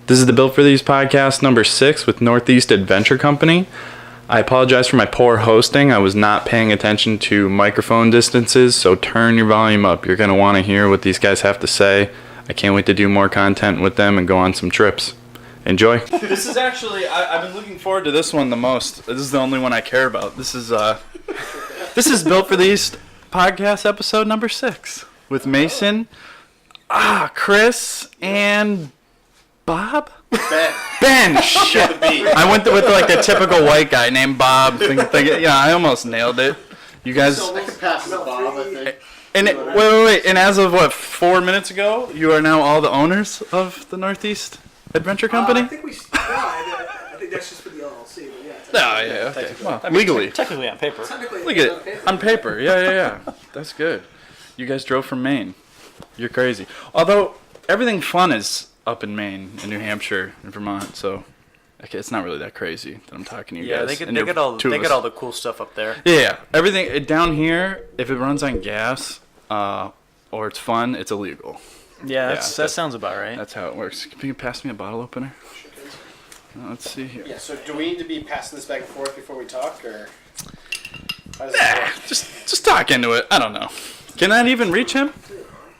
This is the Built for These podcast number 6 with Northeast Adventure Company. I apologize for my poor hosting. I was not paying attention to microphone distances, so turn your volume up. You're going to want to hear what these guys have to say. I can't wait to do more content with them and go on some trips. Enjoy. This is actually, I've been looking forward to this one the most. This is the only one I care about. This is Built for These podcast episode number 6 with Mason, Chris, and Bob? Ben, shit. I went with like a typical white guy named Bob. Yeah, I almost nailed it. You guys. I could pass the Bob, I think. And wait. And as of 4 minutes ago, you are now all the owners of the Northeast Adventure Company? I think I think that's just for the LLC, but yeah. Yeah, okay. Well, legally. Technically on paper. Look at it. On paper. Yeah. That's good. You guys drove from Maine. You're crazy. Although, everything fun is up in Maine, in New Hampshire, in Vermont, so okay, it's not really that crazy that I'm talking to you guys. Yeah, they get all the cool stuff up there. Yeah, everything down here, if it runs on gas or it's fun, it's illegal. Yeah, that sounds about right. That's how it works. Can you pass me a bottle opener? Let's see here. Yeah, so do we need to be passing this back and forth before we talk, or how does it work? Just talk into it. I don't know. Can I even reach him?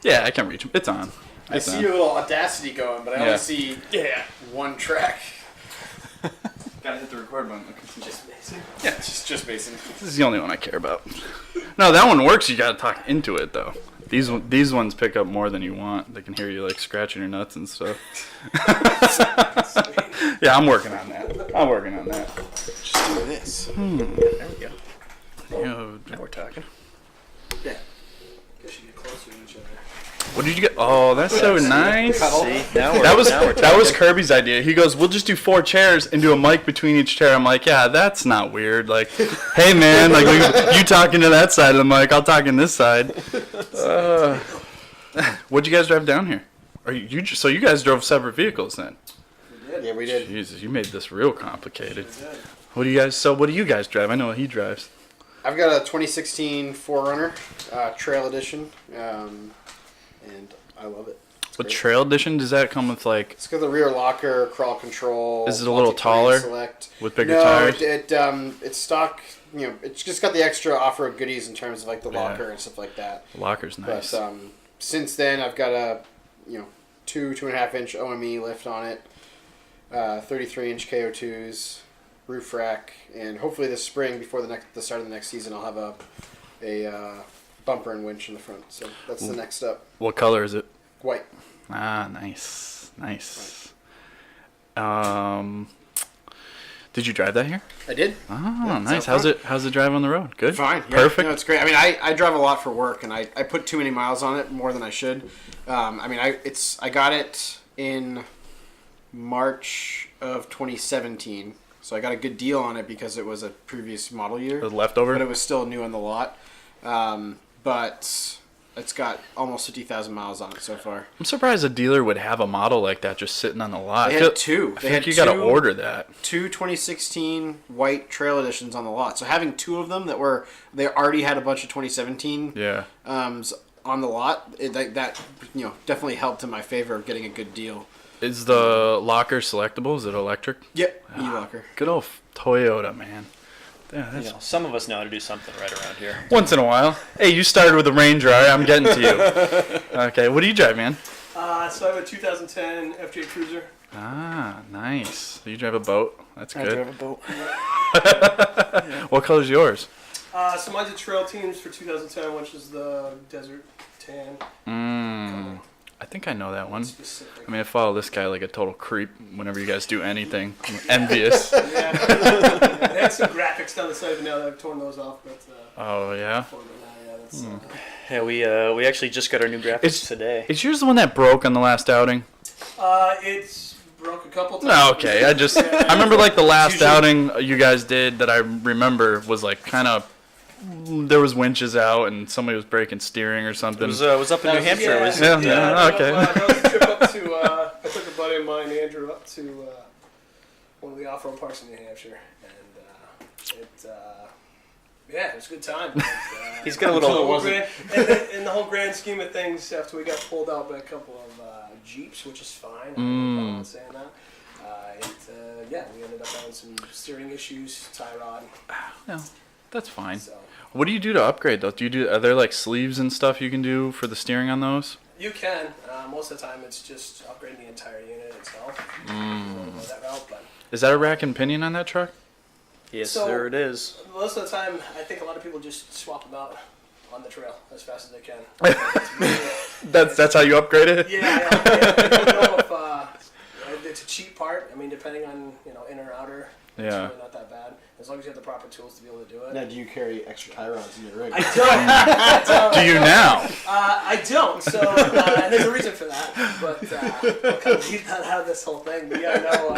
Yeah, I can reach him. It's on. I see your little Audacity going, but I only see one track. Gotta hit the record button. Just Mason? Yeah, just Mason. This is the only one I care about. No, that one works. You gotta talk into it, though. These ones pick up more than you want. They can hear you, like, scratching your nuts and stuff. Yeah, I'm working on that. Just do this. There we go. Now we're talking. Yeah. Guess you get closer to each other. What did you get? Oh, that's so nice. See, that was Kirby's idea. He goes, "We'll just do 4 chairs and do a mic between each chair." I'm like, "Yeah, that's not weird." Like, hey man, like you talking to that side of the mic, I'll talk in this side. What'd you guys drive down here? So you guys drove separate vehicles then? We did. Yeah, we did. Jesus, you made this real complicated. What do you guys drive? I know what he drives. I've got a 2016 4Runner Trail Edition. And I love it. What Trail Edition does that come with? Like, it's got the rear locker, crawl control. Is it a little taller? With bigger tires? No, it's stock. You know, it's just got the extra off-road goodies in terms of like the locker and stuff like that. The locker's nice. But since then, I've got a 2.5 inch OME lift on it, 33-inch KO2s, roof rack, and hopefully this spring before the start of the next season, I'll have a bumper and winch in the front. So that's the next step. What color is it? White. Ah, nice. Did you drive that here? I did. Oh, nice. How's the drive on the road? Good? Fine. Yeah. Perfect? No, it's great. I mean, I drive a lot for work, and I put too many miles on it, more than I should. I got it in March of 2017, so I got a good deal on it because it was a previous model year. The leftover? But it was still new on the lot. But it's got almost 50,000 miles on it so far. I'm surprised a dealer would have a model like that just sitting on the lot. They had two. I think you got to order that. 2 2016 white Trail Editions on the lot. So having 2 of them they already had a bunch of 2017 on the lot, that definitely helped in my favor of getting a good deal. Is the locker selectable? Is it electric? Yep, e-locker. Good old Toyota, man. Yeah, some of us know how to do something right around here. Once in a while. Hey, you started with a Ranger, all right? I'm getting to you. Okay, what do you drive, man? So I have a 2010 FJ Cruiser. Ah, nice. You drive a boat? That's good. I drive a boat. What color's yours? So mine's a Trail Teams for 2010, which is the Desert Tan. I think I know that one. Specific. I mean, I follow this guy like a total creep whenever you guys do anything. I'm envious. Yeah. They had some graphics down the side, but now they've torn those off. But, oh, yeah? Yeah, we actually just got our new graphics today. Is yours the one that broke on the last outing? It's broke a couple times. No, okay. I remember like the last outing you guys did that I remember was like kind of, there was winches out and somebody was breaking steering or something. It was up in New Hampshire. Okay. That was a trip up to, I took a buddy of mine, Andrew, up to one of the off-road parks in New Hampshire. And Yeah, it was a good time. But, He's got a little. in the whole grand scheme of things, after we got pulled out by a couple of Jeeps, which is fine. I have no problem saying that. We ended up having some steering issues, tie rod. No, that's fine. So What do you do to upgrade those? Are there like sleeves and stuff you can do for the steering on those? you can. Most of the time, it's just upgrading the entire unit itself. Go that route, but Is that a rack and pinion on that truck? Yes, So- sir, it is. most of the time, I think a lot of people just swap them out on the trail as fast as they can. That's how you upgrade it? Yeah, I don't know if it's a cheap part. I mean, depending on inner or outer, it's Yeah. really not that bad. As long as you have the proper tools to be able to do it. Now, do you carry extra tie rods in your rig? I don't. Do you now? I don't. So and there's a reason for that. But I'll kind of leave that out of this whole thing. But yeah, no.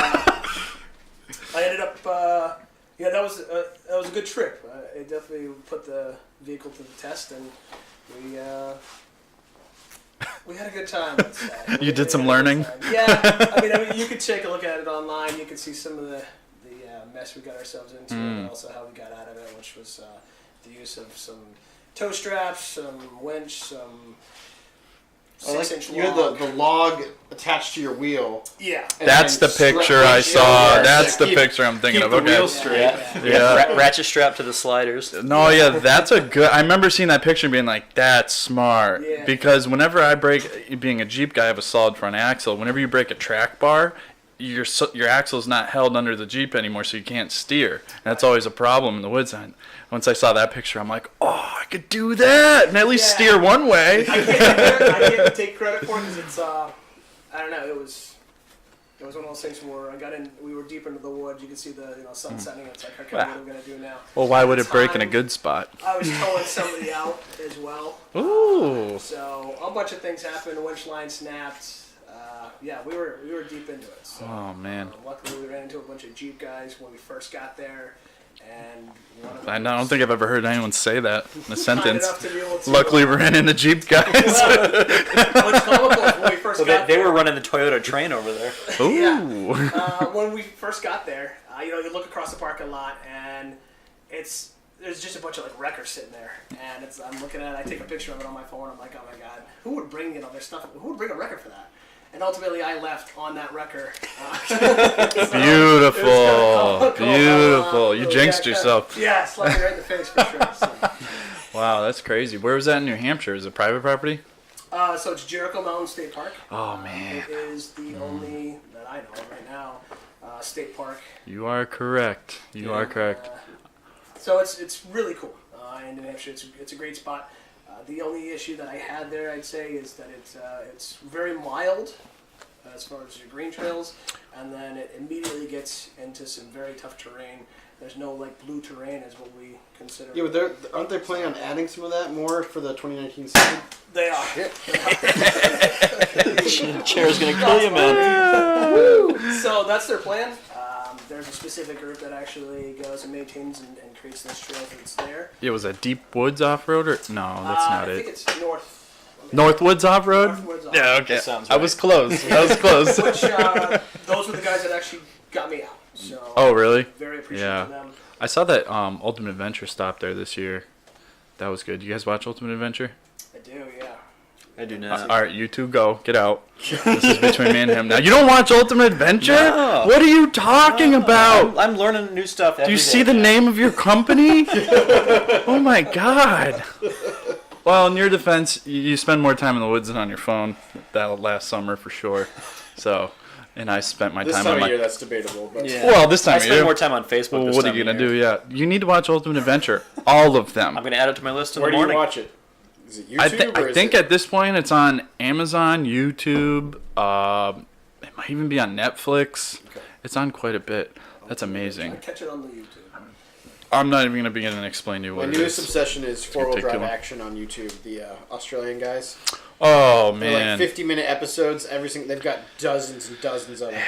I ended up. That was a good trip. It definitely put the vehicle to the test, and we had a good time. Let's say. You did some learning? Yeah, I mean, you could take a look at it online. You could see some of the mess we got ourselves into, and also how we got out of it, which was the use of some tow straps, some winch, some 6-inch you had the log attached to your wheel. Yeah. and That's the then picture strap- I saw. Yeah, That's the keep- picture I'm thinking keep of. the Okay. wheel straight. Yeah. Ratchet strap to the sliders. No, yeah, that's a good. I remember seeing that picture and being like, "That's smart." Yeah. Because whenever I break, being a Jeep guy, I have a solid front axle. Whenever you break a track bar, your axle is not held under the Jeep anymore, so you can't steer. And that's always a problem in the woods. And once I saw that picture, I'm like, "Oh, I could do that, and at least Yeah. steer one way." I can't take credit for it because it's I don't know, it was one of those things where we were deep into the woods. You could see the sun setting. It's like, okay, what are we gonna do now? Well, why would it break in a Time. good spot? I was towing somebody out as well. Ooh. So a bunch of things happened. The winch line snapped. We were deep into it. So, Oh man. luckily, we ran into a bunch of Jeep guys when we first got there, and one of I them don't think I've ever heard anyone say that in a kind sentence. enough to be able to. Luckily, we ran into Jeep guys. What's comical is when we first So got they there. were running the Toyota train over there. Ooh. When we first got there, you look across the parking lot, and there's just a bunch of like wreckers sitting there, and I'm looking at it. I take a picture of it on my phone. I'm like, oh my god, who would bring their stuff? Who would bring a wrecker for that? And ultimately, I left on that wrecker. Beautiful. Beautiful. You jinxed yourself. Yeah, slapped me right in the face for sure. So. Wow, that's crazy. Where was that in New Hampshire? Is it private property? So it's Jericho Mountain State Park. Oh man, It is the only that I know of right now state park. you are correct. You are correct. So it's really cool in New Hampshire. It's a great spot. The only issue that I had there, I'd say, is that it's very mild as far as your green trails, and then it immediately gets into some very tough terrain. There's no like blue terrain as what we consider. Yeah, but aren't they planning on adding some of that more for the 2019 season? They are. Chair's gonna kill you, man. So that's their plan. There's a specific group that actually goes and maintains and creates this trail that's there. Yeah, was that Deep Woods Off-Road or no? That's not I think it. it's North. Northwoods Off-Road. Northwoods Off-Road. Yeah, okay. That sounds I was close. I was close. Which those were the guys that actually got me out. So Oh, really? very appreciative Yeah. of them. I saw that Ultimate Adventure stopped there this year. That was good. You guys watch Ultimate Adventure? I do, yeah. I do not. All right, you two go. Get out. This is between me and him now. You don't watch Ultimate Adventure? No. What are you talking about? I'm learning new stuff every Do you day. see the name of your company? Oh my god. Well, in your defense, you spend more time in the woods than on your phone. That last summer for sure. So, and I spent my This time time on of my. year, that's debatable. But Yeah. Well, this time I of spend year. more time on Facebook. Well, this what are time you of gonna year. do? Yeah, you need to watch Ultimate Adventure. All of them. I'm gonna add it to my list in where the do you morning. watch it? Is it YouTube or I is think it? at this point it's on Amazon, YouTube. It might even be on Netflix. Okay. It's on quite a bit. That's I amazing. catch it on the YouTube. I'm not even gonna begin to explain to you My what it newest is. obsession is gonna four-wheel take too drive long. action on YouTube. The Australian guys. Oh They're like man, 50-minute episodes. They've got dozens and dozens of them.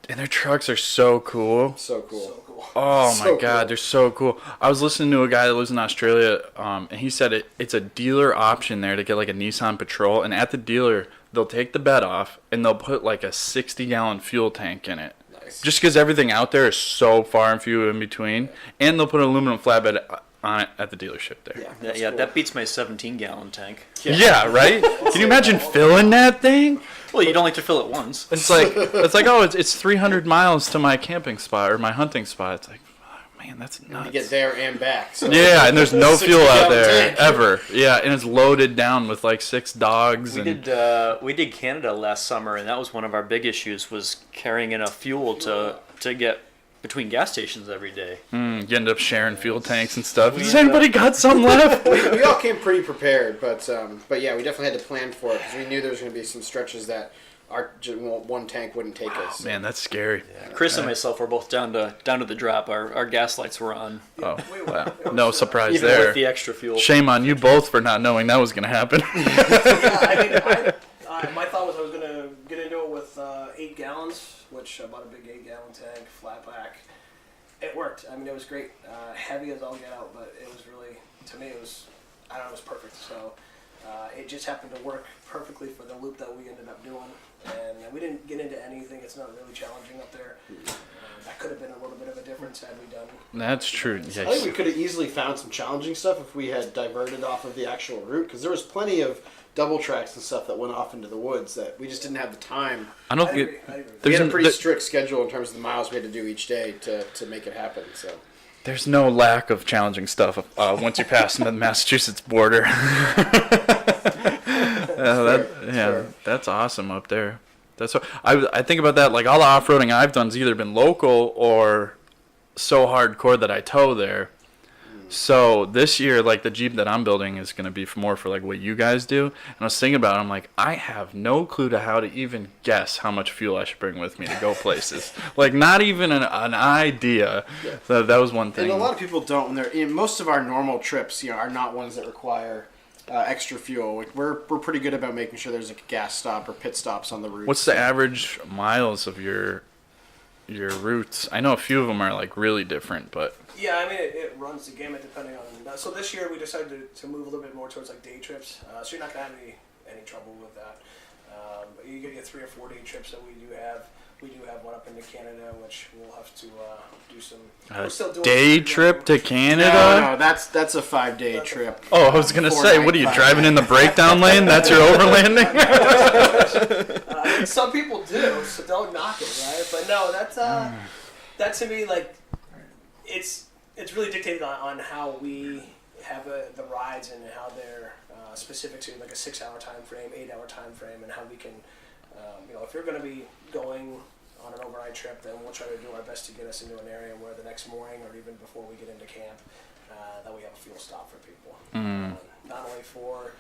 and their trucks are so cool. So cool. So cool. Oh So my god, cool. they're so cool. I was listening to a guy that lives in Australia, and he said it's a dealer option there to get like a Nissan Patrol, and at the dealer they'll take the bed off and they'll put like a 60-gallon fuel tank in it. Nice. Just because everything out there is so far and few in between, and they'll put an aluminum flatbed at the dealership there. Yeah, that beats my 17-gallon tank. Yeah, right? Can you imagine filling that thing? Well, you'd only have to fill it once. It's like it's 300 miles to my camping spot or my hunting spot. It's like, oh, man, that's nuts. You get there and back. So Yeah, and there's no fuel out 60-gallon there tank. ever. Yeah, and it's loaded down with like 6 dogs. We did Canada last summer, and that was one of our big issues was carrying enough fuel to get between gas stations every day. You end up sharing fuel tanks and stuff. Has anybody got some left? we all came pretty prepared, but yeah, we definitely had to plan for it because we knew there was going to be some stretches that our one tank wouldn't take us. Man, that's scary. Yeah. Chris and myself were both down to the drop. Our gas lights were on. Oh, wow. No surprise Even there. with the extra fuel. Shame on you both for not knowing that was going to happen. Yeah, my thought was I was going to get into it with 8 gallons, which I bought a big 8-gallon tank, flat pack. It worked. I mean, it was great. Heavy as all get out, but it was really, to me, it was perfect. So it just happened to work perfectly for the loop that we ended up doing. And we didn't get into anything. It's not really challenging up there. That could have been a little bit of a difference had we done. That's true. I think we could have easily found some challenging stuff if we had diverted off of the actual route, because there was plenty of double tracks and stuff that went off into the woods that we just didn't have the time. I don't I think agree. We had a pretty strict schedule in terms of the miles we had to do each day to make it happen. So there's no lack of challenging stuff once you pass the Massachusetts border. That's awesome up there. That's what, I think about that. Like all the off-roading I've done's either been local or so hardcore that I tow there. So this year, like the Jeep that I'm building is going to be more for like what you guys do. And I was thinking about it, I'm like, I have no clue to how to even guess how much fuel I should bring with me to go places. Like not even an idea. Yeah. So that was one thing. And a lot of people don't. When they're most of our normal trips, are not ones that require extra fuel. Like we're pretty good about making sure there's a gas stop or pit stops on the route. What's the average miles of your routes? I know a few of them are like really different, but Yeah, I mean, it runs the gamut depending on... So this year we decided to move a little bit more towards like day trips. So you're not going to have any trouble with that. But you get your 3 or 4 day trips that we do have. We do have one up into Canada, which we'll have to do some... we're still doing day some trip to Canada? No, that's a 5-day trip. Oh, I was gonna say, what are you 4-night, driving 5-night. in the breakdown lane? That's your overlanding? some people do, so don't knock it, right? But no, that to me, like, it's really dictated on how we have the rides and how they're specific to like a 6-hour time frame, 8-hour time frame, and how we can, if you're going to be going on an overnight trip, then we'll try to do our best to get us into an area where the next morning or even before we get into camp, that we have a fuel stop for people. Not only for,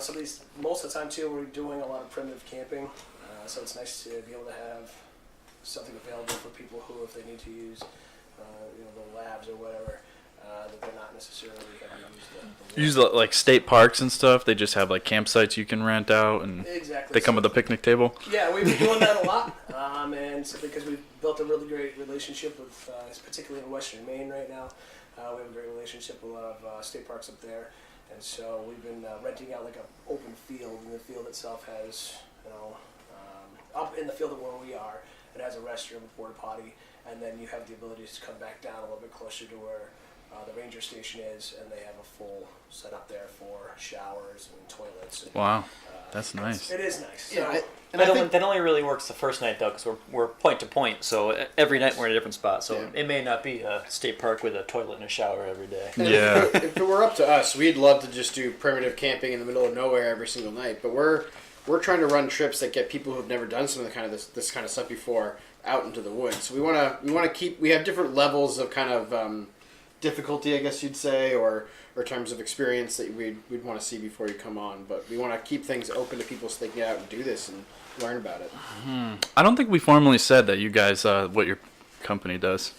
some of these, most of the time too, we're doing a lot of primitive camping, so it's nice to be able to have something available for people who, if they need to use, the labs or whatever, that they're not necessarily having to use Use like state parks and stuff. They just have like campsites you can rent out, and Exactly. they come with a picnic table. Yeah, we've been doing that a lot, and so because we've built a really great relationship with, particularly in Western Maine right now, we have a great relationship with a lot of state parks up there, and so we've been renting out like an open field, and the field itself has, up in the field of where we are, it has a restroom, a porta potty, and then you have the ability to come back down a little bit closer to where the ranger station is, and they have a full setup there for showers and toilets. And, Wow, that's nice. It is nice. Yeah, So, That only really works the first night though, because we're point to point. So every night we're in a different spot. So Yeah. it may not be a state park with a toilet and a shower every day. And Yeah. If it were up to us, we'd love to just do primitive camping in the middle of nowhere every single night. But we're trying to run trips that get people who've never done some of the kind of this kind of stuff before out into the woods. So we want to keep. We have different levels of kind of difficulty, I guess you'd say, or terms of experience that we'd want to see before you come on. But we want to keep things open to people so they can get out and do this and learn about it. I don't think we formally said that you guys what your company does.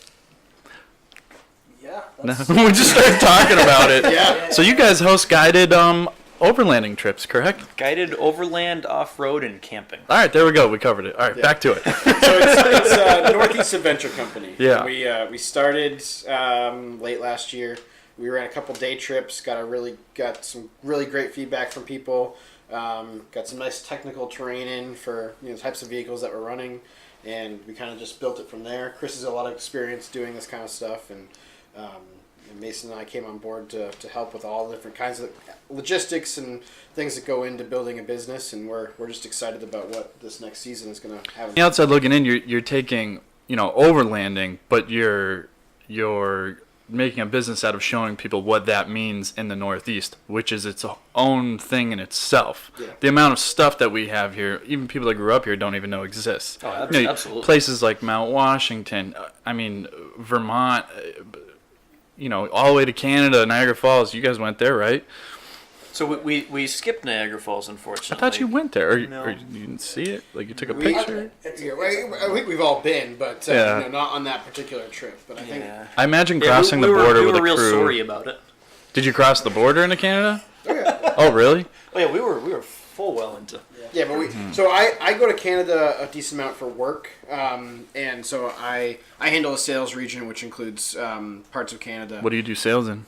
yeah. No, we just started talking about it. Yeah. So you guys host guided overlanding trips, correct? Guided overland, off-road, and camping. All right, there we go. We covered it. All right, Yeah. back to it. So it's Northeast Adventure Company. Yeah. We started late last year. We ran a couple day trips. Got some really great feedback from people. Got some nice technical terrain in for types of vehicles that we're running, and we kind of just built it from there. Chris has a lot of experience doing this kind of stuff, and Mason and I came on board to help with all the different kinds of logistics and things that go into building a business, and we're just excited about what this next season is going to have. On the outside looking in, you're taking, overlanding, but you're making a business out of showing people what that means in the Northeast, which is its own thing in itself. Yeah. The amount of stuff that we have here, even people that grew up here don't even know exists. Oh, absolutely. Places like Mount Washington, Vermont, all the way to Canada, Niagara Falls. You guys went there, right? So we skipped Niagara Falls, unfortunately. I thought you went there, or No. you didn't see it. Like you took a We- picture. I think we've all been, but not on that particular trip. But I think I imagine Yeah, crossing we the were- border we with were a real crew. sorry about it. Did you cross the border into Canada? Oh, really? Oh yeah, we were full well into. Yeah, but so I go to Canada a decent amount for work, and so I handle a sales region which includes parts of Canada. What do you do sales in?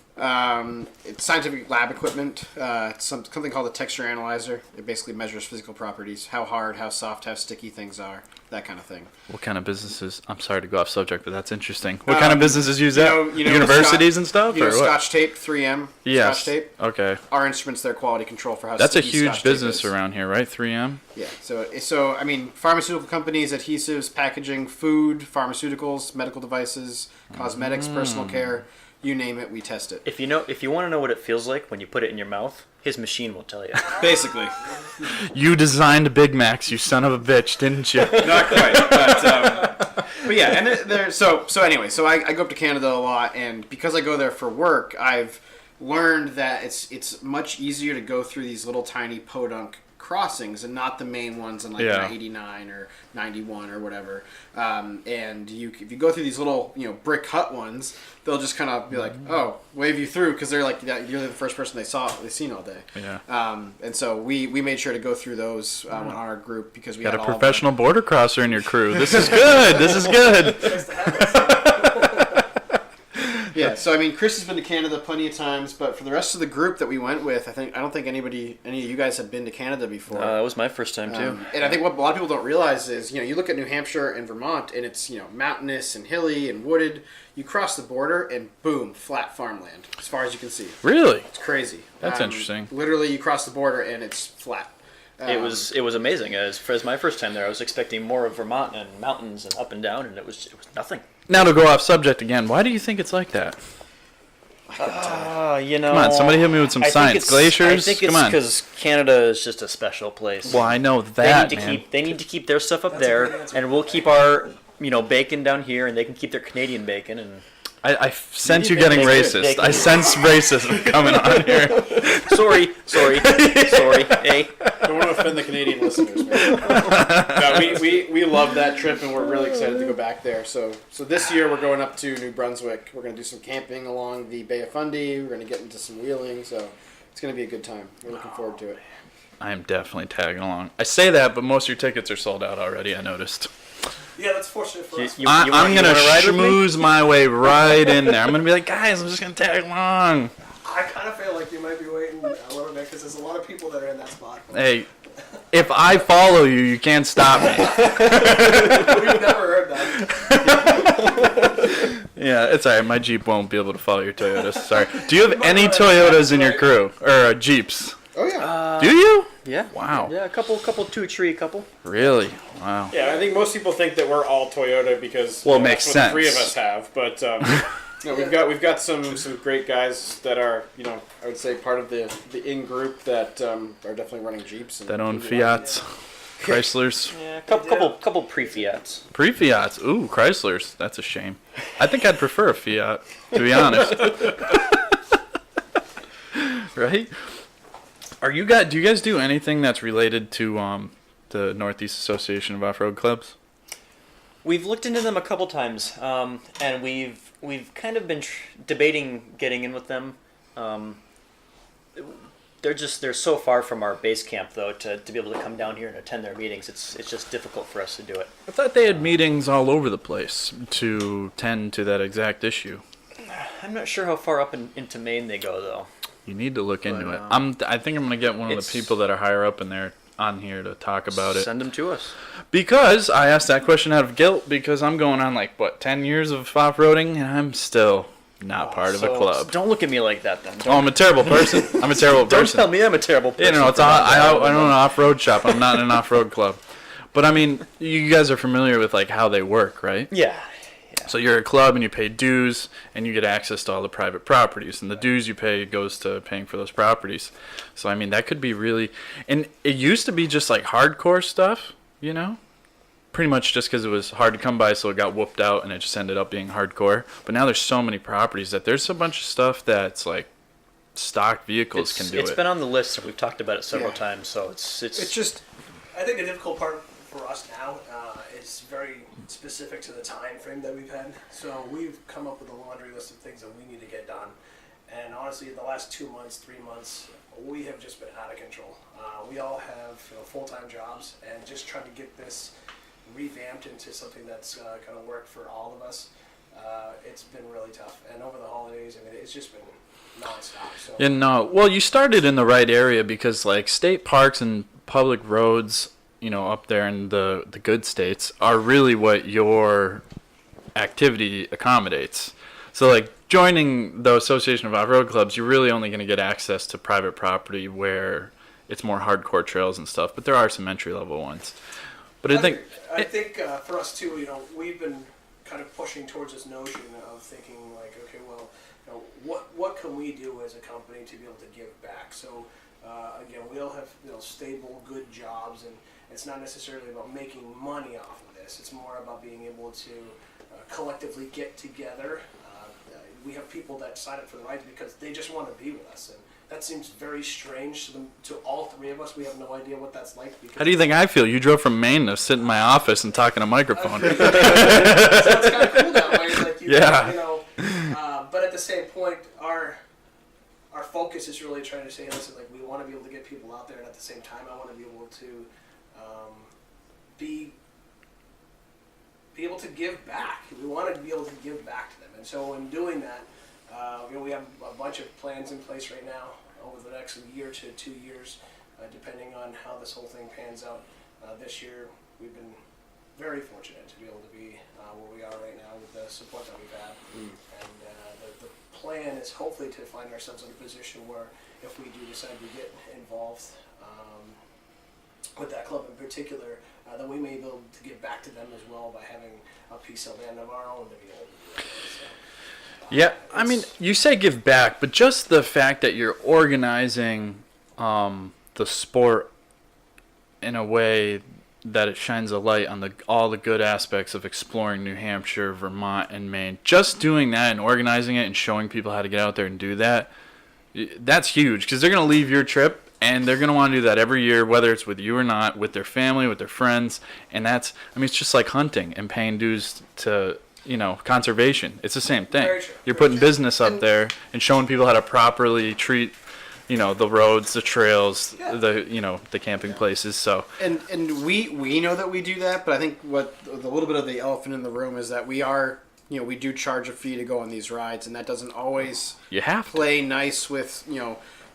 It's scientific lab equipment. It's something called a texture analyzer. It basically measures physical properties, how hard, how soft, how sticky things are, that kind of thing. What kind of businesses? I'm sorry to go off subject, but that's interesting. What kind of businesses use that? You know Universities Scotch- and stuff, You know or what? Scotch tape, 3M. Yes. Scotch tape. Okay. Our instruments, their quality control for how That's a sticky huge Scotch tape business is. around here, right? 3M. Yeah. So pharmaceutical companies, adhesives, packaging, food, pharmaceuticals, medical devices, cosmetics, personal care, you name it, we test it. If you want to know what it feels like when you put it in your mouth, his machine will tell you. Basically. You designed Big Macs, you son of a bitch, didn't you? Not quite, but yeah, and so I go up to Canada a lot, and because I go there for work, I've learned that it's much easier to go through these little tiny podunk crossings and not the main ones on 89 or 91 or whatever. And if you go through these little brick hut ones, they'll just kind of be like, oh, wave you through because they're like you're the first person they've seen all day. Yeah. And so we made sure to go through those on our group because we Got had a all of professional border crosser in your crew. This is good. This is good. Yeah, so Chris has been to Canada plenty of times, but for the rest of the group that we went with, I don't think any of you guys have been to Canada before. That was my first time too. And I think what a lot of people don't realize is, you look at New Hampshire and Vermont, and it's mountainous and hilly and wooded. You cross the border, and boom, flat farmland as far as you can see. Really? It's crazy. That's interesting. Literally, you cross the border, and it's flat. It was amazing. As my first time there, I was expecting more of Vermont and mountains and up and down, and it was nothing. Now to go off subject again, why do you think it's like that? Come on, somebody hit me with some science. Glaciers? I think it's because Canada is just a special place. Well, I know that, They need to keep their stuff up That's a there, good answer. and we'll keep our bacon down here, and they can keep their Canadian bacon. And I sense you getting racist. I sense racism coming on here. sorry. Hey, Don't want to offend the Canadian listeners, man. No, we love that trip, and we're really excited to go back there. So this year we're going up to New Brunswick. We're going to do some camping along the Bay of Fundy. We're going to get into some wheeling. So it's going to be a good time. We're looking forward to it. I am definitely tagging along. I say that, but most of your tickets are sold out already, I noticed. Yeah, that's fortunate for us. I'm going to ride with me? schmooze my way right in there. I'm going to be like, guys, I'm just going to tag along. I kind of feel like you might be waiting a little bit because there's a lot of people that are in that spot. Hey, if I follow you, you can't stop me. We've never heard that. Yeah, it's all right. My Jeep won't be able to follow your Toyotas. Sorry. Do you have any Toyotas in your crew? Or Jeeps? Oh, yeah. Do you? yeah, Wow. yeah, a couple two-tree couple. Really? Wow. Yeah, I think most people think that we're all Toyota because Well, it makes that's what the three of sense. us have. But we've got some great guys that are I would say part of the in group that are definitely running Jeeps and That own Fiats, Chryslers. Yeah, a couple pre-Fiats. Pre-Fiats. Ooh, Chryslers. That's a shame. I think I'd prefer a Fiat, to be honest. Right? Do you guys do anything that's related to the Northeast Association of Off-Road Clubs? We've looked into them a couple times, and we've kind of been debating getting in with them. They're so far from our base camp though to be able to come down here and attend their meetings. It's just difficult for us to do it. I thought they had meetings all over the place to tend to that exact issue. I'm not sure how far up into Maine they go though. You need to look into it. But, I think I'm going to get one of the people that are higher up in there on here to talk about it. Send them to us. Because I asked that question out of guilt because I'm going on 10 years of off-roading and I'm still not part of a club. Don't look at me like that then. Oh, I'm a terrible person. I'm a terrible Don't person. tell me I'm a terrible person. You know, it's I own an off-road shop. I'm not in an off-road club. But I mean, you guys are familiar with like how they work, right? Yeah. So you're a club and you pay dues and you get access to all the private properties, and the dues you pay goes to paying for those properties. So I mean, that could be really, and it used to be just like hardcore stuff, you know, pretty much just because it was hard to come by, so it got whooped out and it just ended up being hardcore. But now there's so many properties that there's a bunch of stuff that's like stock vehicles can do it. It's been on the list. We've talked about it several times, so it's just. I think the difficult part for us now is very specific to the time frame that we've had. So we've come up with a laundry list of things that we need to get done. And honestly, in the last 2 months, 3 months, we have just been out of control. We all have full-time jobs, and just trying to get this revamped into something that's going to work for all of us. It's been really tough. And over the holidays, I mean, it's just been nonstop. So. Yeah, no. Well, you started in the right area because like state parks and public roads, you know, up there in the good states are really what your activity accommodates. So like joining the Association of Off-Road Clubs, you're really only going to get access to private property where it's more hardcore trails and stuff, but there are some entry-level ones. But I think for us too, we've been kind of pushing towards this notion of thinking like, okay, well, what can we do as a company to be able to give back? So again, we all have stable, good jobs, and it's not necessarily about making money off of this. It's more about being able to collectively get together. We have people that sign up for the rides because they just want to be with us, and that seems very strange to all three of us. We have no idea what that's like. Because how do you think I feel? You drove from Maine to sit in my office and talk in a microphone. So it's kind of cool that way. Like but at the same point, our focus is really trying to say, listen, like we want to be able to get people out there, and at the same time, I want to be able to be able to give back. We want to be able to give back to them, and so in doing that, we have a bunch of plans in place right now over the next year to 2 years, depending on how this whole thing pans out. This year, we've been very fortunate to be able to be where we are right now with the support that we've had, and the plan is hopefully to find ourselves in a position where if we do decide to get involved with that club in particular, then we may be able to give back to them as well by having a piece of land of our own to be able to do it. So, yeah, I mean, you say give back, but just the fact that you're organizing the sport in a way that it shines a light on all the good aspects of exploring New Hampshire, Vermont, and Maine. Just doing that and organizing it and showing people how to get out there and do that, that's huge, because they're going to leave your trip and they're going to want to do that every year, whether it's with you or not, with their family, with their friends. And that's, I mean, it's just like hunting and paying dues to, conservation. It's the same thing. Very true. You're putting business up there and showing people how to properly treat the roads, the trails, the camping places. So and we know that we do that, but I think what the little bit of the elephant in the room is that we are, we do charge a fee to go on these rides, and that doesn't always play nice with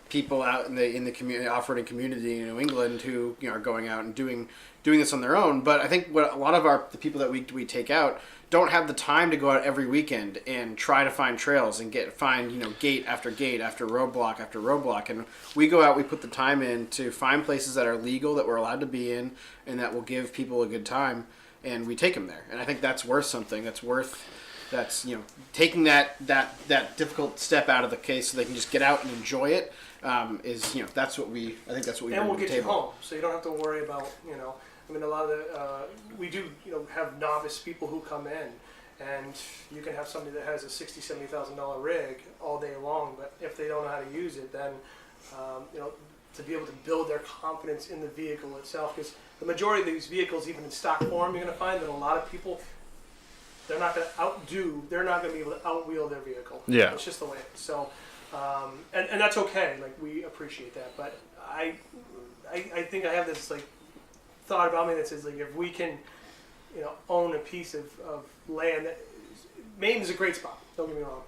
people out in the community, off-roading community in New England who are going out and doing this on their own. But I think what a lot of the people that we take out don't have the time to go out every weekend and try to find trails and find gate after gate after roadblock after roadblock. And we go out, we put the time in to find places that are legal, that we're allowed to be in, and that will give people a good time, and we take them there. And I think that's worth something. That's taking that difficult step out of the case so they can just get out and enjoy it. That's what we bring to the table. And we'll get you home, so you don't have to worry about I mean, a lot of we do have novice people who come in, and you can have somebody that has a $60,000-$70,000 rig all day long, but if they don't know how to use it, then to be able to build their confidence in the vehicle itself, because the majority of these vehicles, even in stock form, you're going to find that a lot of people, they're not going to be able to outwheel their vehicle. Yeah, it's just the way it is. So, and that's okay. Like, we appreciate that, but I think I have this thought about me that says, if we can own a piece of land, Maine is a great spot, don't get me wrong,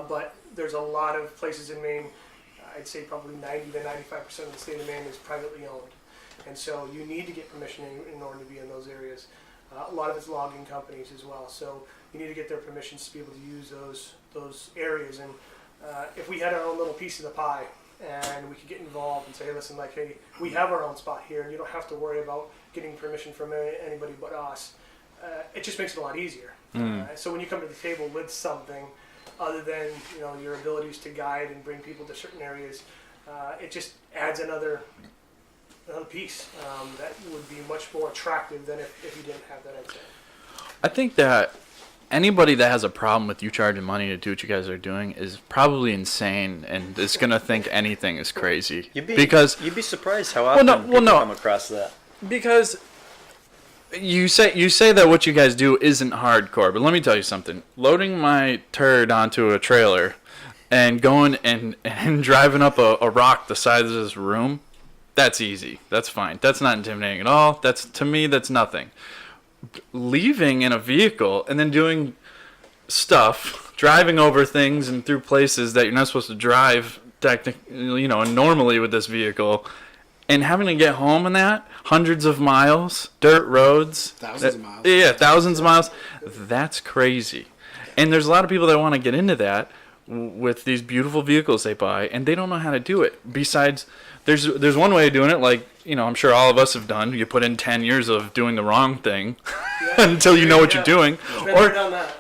but there's a lot of places in Maine, I'd say probably 90 to 95% of the state of Maine is privately owned, and so you need to get permission in order to be in those areas. A lot of it's logging companies as well, so you need to get their permissions to be able to use those those areas. And if we had our own little piece of the pie and we could get involved and say, hey, listen, like, hey, we have our own spot here, and you don't have to worry about getting permission from anybody but us. It just makes it a lot easier. So when you come to the table with something other than your abilities to guide and bring people to certain areas, it just adds another piece that would be much more attractive than if you didn't have that, I'd say. I think that anybody that has a problem with you charging money to do what you guys are doing is probably insane and is going to think anything is crazy. You'd be surprised how often people come across that. Because you say that what you guys do isn't hardcore, but let me tell you something. Loading my turd onto a trailer and going and driving up a rock the size of this room, that's easy. That's fine. That's not intimidating at all. To me, that's nothing. Leaving in a vehicle and then doing stuff, driving over things and through places that you're not supposed to drive normally with this vehicle, and having to get home in that, hundreds of miles, dirt roads. Thousands of miles. Yeah, thousands of miles. That's crazy. And there's a lot of people that want to get into that with these beautiful vehicles they buy, and they don't know how to do it. Besides, there's one way of doing it, like, I'm sure all of us have done. You put in 10 years of doing the wrong thing until you know what you're doing.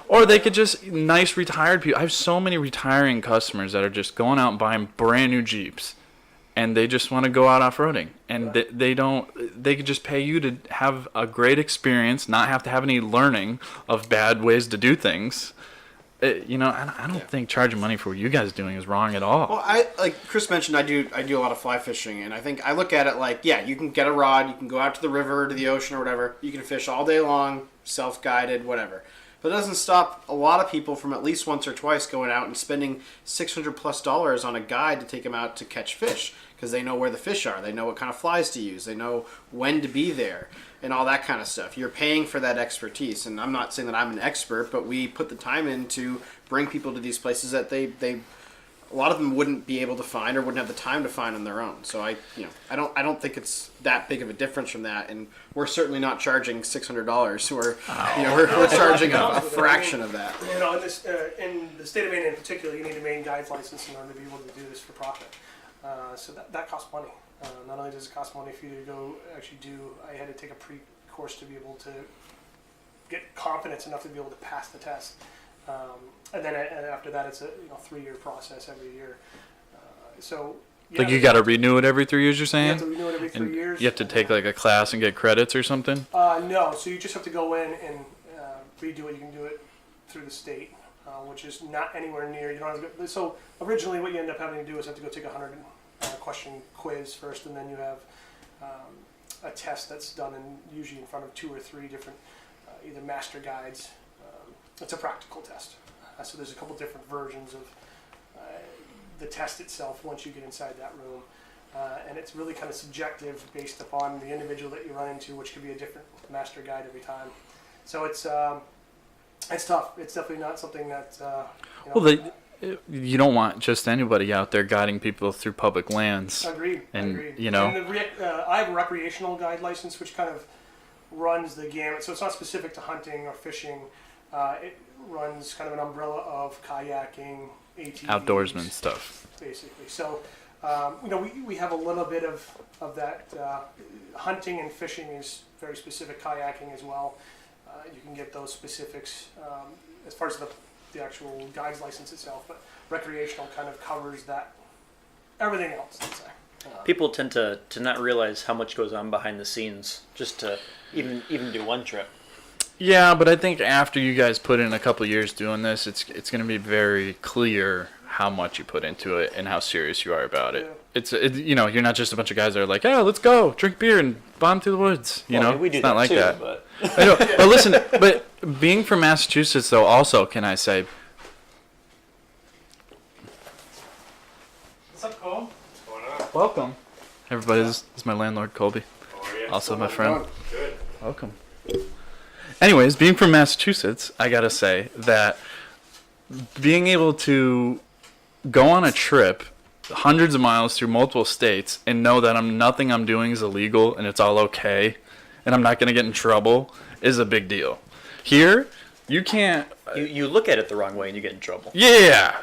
Or they could just, nice retired people. I have so many retiring customers that are just going out and buying brand new Jeeps. And they just want to go out off-roading, and they could just pay you to have a great experience, not have to have any learning of bad ways to do things. I don't think charging money for what you guys are doing is wrong at all. Well, like Chris mentioned, I do a lot of fly fishing, and I look at it like, you can get a rod, you can go out to the river, to the ocean, or whatever. You can fish all day long, self-guided, whatever. But it doesn't stop a lot of people from at least once or twice going out and spending $600+ on a guide to take them out to catch fish, because they know where the fish are, they know what kind of flies to use, they know when to be there, and all that kind of stuff. You're paying for that expertise, and I'm not saying that I'm an expert, but we put the time in to bring people to these places that they a lot of them wouldn't be able to find or wouldn't have the time to find on their own. So I don't think it's that big of a difference from that, and we're certainly not charging $600. We're charging a fraction of that. In the state of Maine in particular, you need a Maine guide's license in order to be able to do this for profit. So that costs money. Not only does it cost money for you to go actually I had to take a pre-course to be able to get confidence enough to be able to pass the test. And then after that, it's a 3-year process every year. You got to renew it every 3 years, you're saying? You have to renew it every 3 years. You have to take like a class and get credits or something? No, so you just have to go in and redo it. You can do it through the state, which is not anywhere near. You don't have to go, so originally what you end up having to do is have to go take a 100 question quiz first, and then you have a test that's done usually in front of 2 or 3 different either master guides. It's a practical test. So there's a couple different versions of the test itself once you get inside that room. And it's really kind of subjective based upon the individual that you run into, which could be a different master guide every time. So it's tough. It's definitely not something that... you don't want just anybody out there guiding people through public lands. Agreed. Agreed. I have a recreational guide license, which kind of runs the gamut. So it's not specific to hunting or fishing. It runs kind of an umbrella of kayaking, ATVs, outdoorsman stuff, basically. So, we have a little bit of that. Hunting and fishing is very specific. Kayaking as well. You can get those specifics as far as the actual guide's license itself, but recreational kind of covers that. Everything else, let's say. People tend to not realize how much goes on behind the scenes just to even do one trip. Yeah, but I think after you guys put in a couple of years doing this, it's going to be very clear how much you put into it and how serious you are about it. Yeah. You're not just a bunch of guys that are like, "Oh, let's go drink beer and bomb through the woods." We do it's not that like too, that. But I know. But listen, being from Massachusetts, though, also can I say, what's up, Cole? What's going on? welcome, everybody. This is my landlord, Colby. How are you? Also my friend. Good. Welcome. Anyways, being from Massachusetts, I gotta say that being able to go on a trip hundreds of miles through multiple states and know that nothing I'm doing is illegal and it's all okay and I'm not gonna get in trouble is a big deal. Here, You can't. You look at it the wrong way and you get in trouble. Yeah.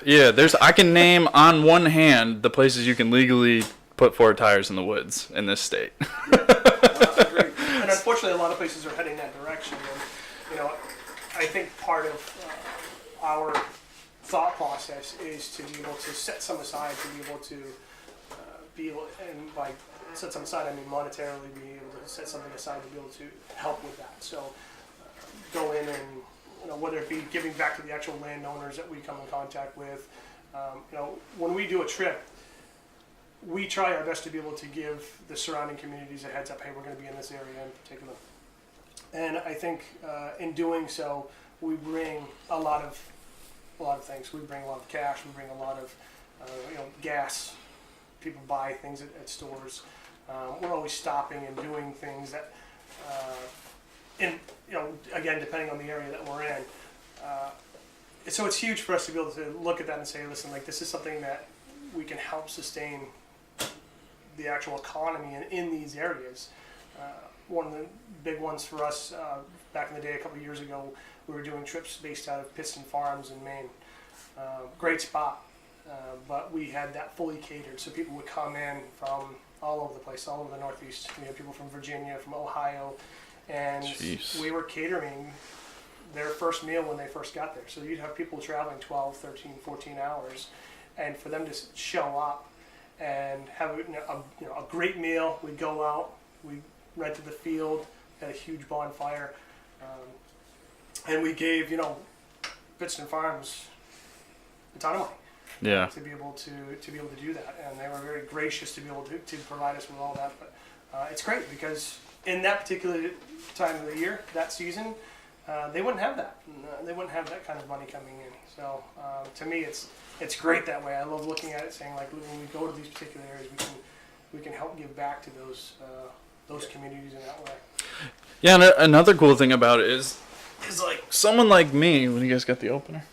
I can name on one hand the places you can legally put 4 tires in the woods in this state. Agreed. And unfortunately, a lot of places are heading that direction. And I think part of our thought process is to be able to set some aside to be able to and by set some aside, I mean monetarily, be able to set something aside to be able to help with that. So go in and whether it be giving back to the actual landowners that we come in contact with. When we do a trip, we try our best to be able to give the surrounding communities a heads up. Hey, we're going to be in this area in particular. And I think in doing so, we bring a lot of things. We bring a lot of cash. We bring a lot of gas. People buy things at stores. We're always stopping and doing things that, again, depending on the area that we're in. So it's huge for us to be able to look at that and say, listen, like this is something that we can help sustain the actual economy in these areas. One of the big ones for us back in the day, a couple of years ago, we were doing trips based out of Piston Farms in Maine. Great spot. But we had that fully catered, so people would come in from all over the place, all over the Northeast. We had people from Virginia, from Ohio, and Jeez. We were catering their first meal when they first got there. So you'd have people traveling 12, 13, 14 hours, and for them to show up and have a great meal. We'd go out, we rented the field, had a huge bonfire, and we gave Pittston Farms a ton of money. Yeah. To be able to do that, and they were very gracious to be able to provide us with all that. But it's great because in that particular time of the year, that season, they wouldn't have that. They wouldn't have that kind of money coming in. So to me, it's great that way. I love looking at it, saying like when we go to these particular areas, we can help give back to those communities in that way. Yeah, and another cool thing about it is like someone like me. When you guys got the opener.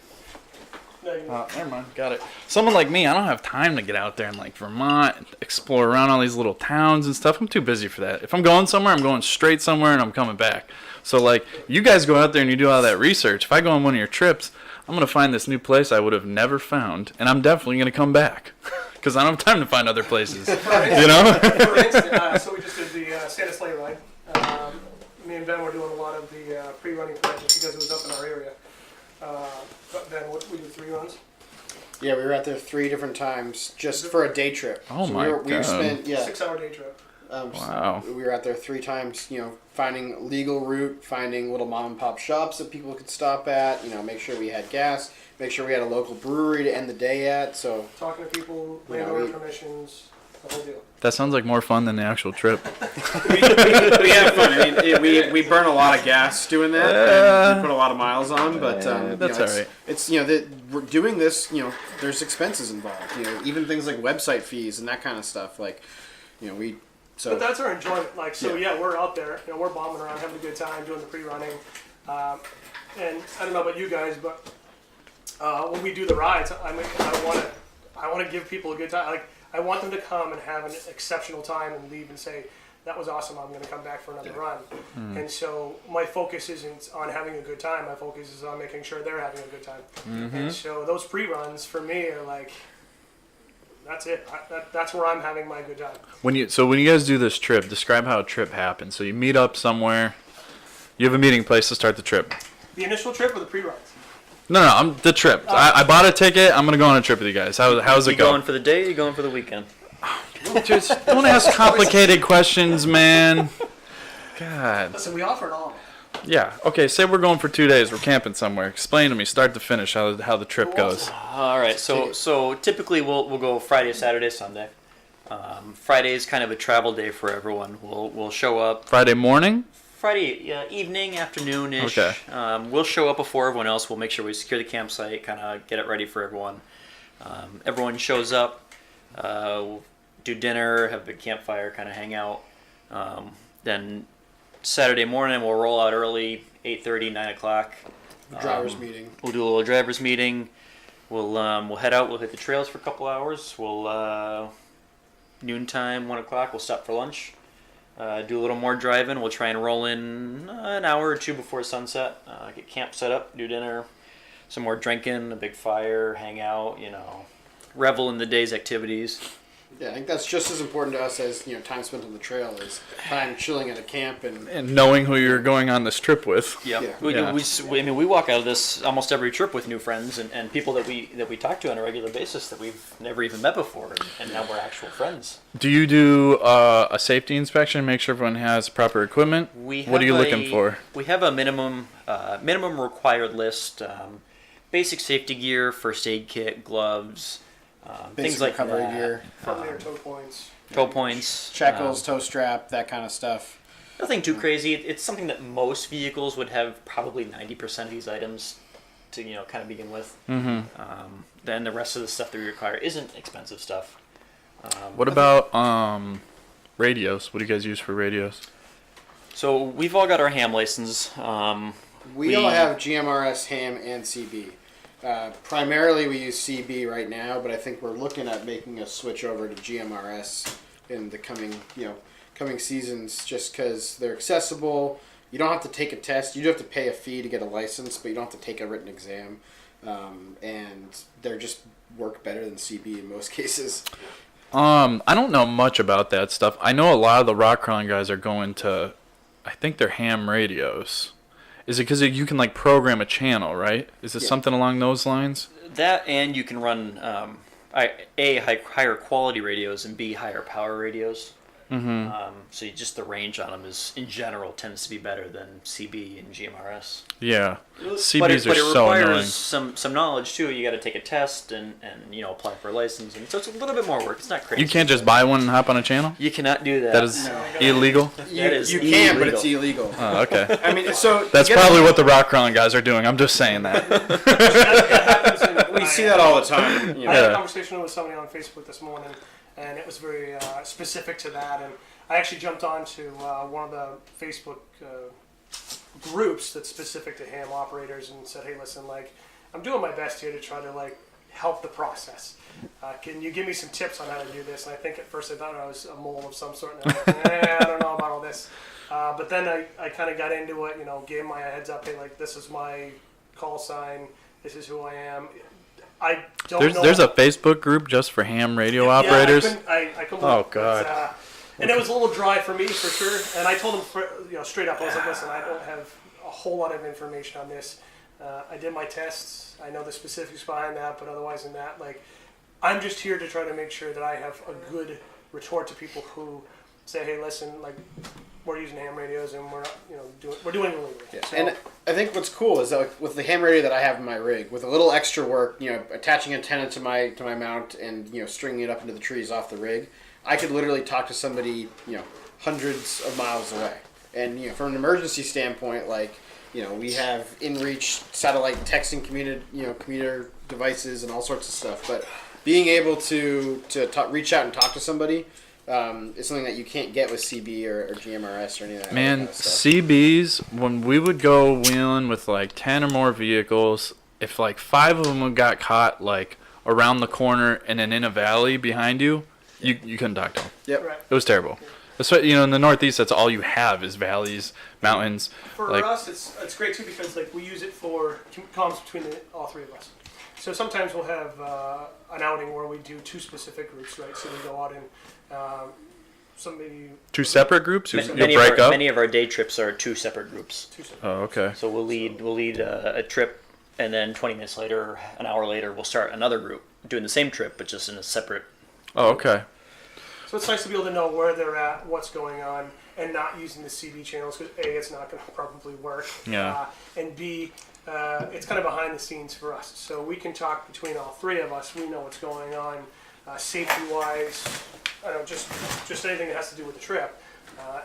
Never mind, got it. Someone like me, I don't have time to get out there in like Vermont and explore around all these little towns and stuff. I'm too busy for that. If I'm going somewhere, I'm going straight somewhere and I'm coming back. So like you guys go out there and you do all that research. If I go on one of your trips, I'm going to find this new place I would have never found, and I'm definitely going to come back because I don't have time to find other places. For instance, so we just did the Santa Sleigh ride. Me and Ben were doing a lot of the pre-running projects because it was up in our area. But then we did 3 runs. Yeah, we were out there 3 different times just for a day trip. Oh so my God. We spent 6-hour day trip. Wow. So we were out there 3 times, finding legal route, finding little mom and pop shops that people could stop at, make sure we had gas, make sure we had a local brewery to end the day at. So talking to people, landowner permissions, the whole deal. That sounds like more fun than the actual trip. we have fun. I mean, we burn a lot of gas doing that, and we put a lot of miles on. But that's all right. It's we're doing this. There's expenses involved. Even things like website fees and that kind of stuff. Like, we. So. But that's our enjoyment. Like, so yeah, we're out there. We're bombing around, having a good time, doing the pre-running. And I don't know about you guys, but when we do the rides, I want to give people a good time. Like, I want them to come and have an exceptional time and leave and say, that was awesome, I'm going to come back for another run. And so my focus isn't on having a good time, my focus is on making sure they're having a good time. And so those pre-runs for me are like, that's it. That's where I'm having my good time. When you guys do this trip, describe how a trip happens. So you meet up somewhere, you have a meeting place to start the trip. The initial trip or the pre-runs? No, I'm the trip. I bought a ticket. I'm gonna go on a trip with you guys. How's it You go? going for the day or you going for the weekend? Just don't ask complicated questions, man. God. Listen, we offer it all. Yeah. Okay. Say we're going for 2 days. We're camping somewhere. Explain to me, start to finish, how the trip goes. All right. So typically we'll go Friday, Saturday, Sunday. Friday is kind of a travel day for everyone. We'll show up Friday morning. Friday evening, afternoon-ish. Okay. We'll show up before everyone else. We'll make sure we secure the campsite, kind of get it ready for everyone. Everyone shows up. We'll do dinner, have a big campfire, kind of hang out. Then Saturday morning, we'll roll out early, 8:30, 9 o'clock. Drivers meeting. We'll do a little drivers meeting. We'll head out. We'll hit the trails for a couple hours. We'll noontime, 1 o'clock. We'll stop for lunch. do a little more driving. We'll try and roll in an hour or two before sunset. Get camp set up, do dinner, some more drinking, a big fire, hang out, revel in the day's activities. Yeah, I think that's just as important to us as time spent on the trail is time chilling at a camp And knowing who you're going on this trip with. Yep. Yeah. We walk out of this almost every trip with new friends and people that we talk to on a regular basis that we've never even met before, and now we're actual friends. Do you do a safety inspection, make sure everyone has proper equipment? What are you looking for? We have a minimum required list: basic safety gear, first aid kit, gloves. Things like recovery that. gear, Front rear toe points. Toe points, shackles, toe strap, that kind of stuff. nothing too crazy. It's something that most vehicles would have probably 90% of these items to kind of begin with. Mm-hmm. Then the rest of the stuff that we require isn't expensive stuff. What about radios? What do you guys use for radios? So we've all got our ham license. We all have GMRS, ham, and CB. Primarily, we use CB right now, but I think we're looking at making a switch over to GMRS in the coming seasons, just because they're accessible. You don't have to take a test. You do have to pay a fee to get a license, but you don't have to take a written exam, and they're just work better than CB in most cases. I don't know much about that stuff. I know a lot of the rock crawling guys are going to, I think they're ham radios. Is it because you can program a channel, right? Is it something along those lines? That, and you can run higher quality radios and B, higher power radios. Mm-hmm. So just the range on them is, in general, tends to be better than CB and GMRS. Yeah. But CBs it are so annoying. requires some knowledge too. You got to take a test and apply for a license, and so it's a little bit more work. It's not crazy. You can't just buy one and hop on a channel? You cannot do that. That is illegal? You can, but it's illegal. Oh, okay. I mean, so That's probably what the rock crawling guys are doing. I'm just saying that. we see that all the time. I had a conversation with somebody on Facebook this morning, and it was very specific to that. And I actually jumped onto one of the Facebook groups that's specific to ham operators and said, "Hey, listen, I'm doing my best here to try to help the process. Can you give me some tips on how to do this?" And I think at first I thought I was a mole of some sort. And I'm I don't know about all this. But then I kind of got into it. Gave my heads up. Hey, this is my call sign. This is who I am. I don't know. There's a Facebook group just for ham radio operators? I couldn't Oh, look, God. But, and it was a little dry for me, for sure. And I told him, straight up, I was like, listen, I don't have a whole lot of information on this. I did my tests. I know the specifics behind that, but otherwise than that, I'm just here to try to make sure that I have a good retort to people who say, hey, listen, we're using ham radios and we're not, we're doing it illegally. Yeah. So, And I think what's cool is that with the ham radio that I have in my rig, with a little extra work, attaching antenna to my mount and stringing it up into the trees off the rig, I could literally talk to somebody hundreds of miles away. And from an emergency standpoint, we have inReach satellite texting commuter devices and all sorts of stuff. But being able to reach out and talk to somebody is something that you can't get with CB or GMRS or any of that. Man, kind of stuff. CBs, when we would go wheeling with 10 or more vehicles, if 5 of them got caught around the corner and then in a valley behind you, you couldn't talk to them. Yep. right. It was terrible. Especially, in the Northeast, that's all you have is valleys, mountains. For us, it's great too because we use it for comms between all three of us. So sometimes we'll have an outing where we do 2 specific groups, right? So we go out and somebody 2 separate groups? You'll Many break up? Many of our day trips are 2 separate groups. 2 separate. Oh, okay. So we'll lead a trip, and then 20 minutes later, an hour later, we'll start another group doing the same trip, but just in a separate. Oh, okay. So it's nice to be able to know where they're at, what's going on, and not using the CB channels because A, it's not going to probably work. Yeah. And B, it's kind of behind the scenes for us. So we can talk between all 3 of us. We know what's going on, safety-wise. I don't know, just anything that has to do with the trip,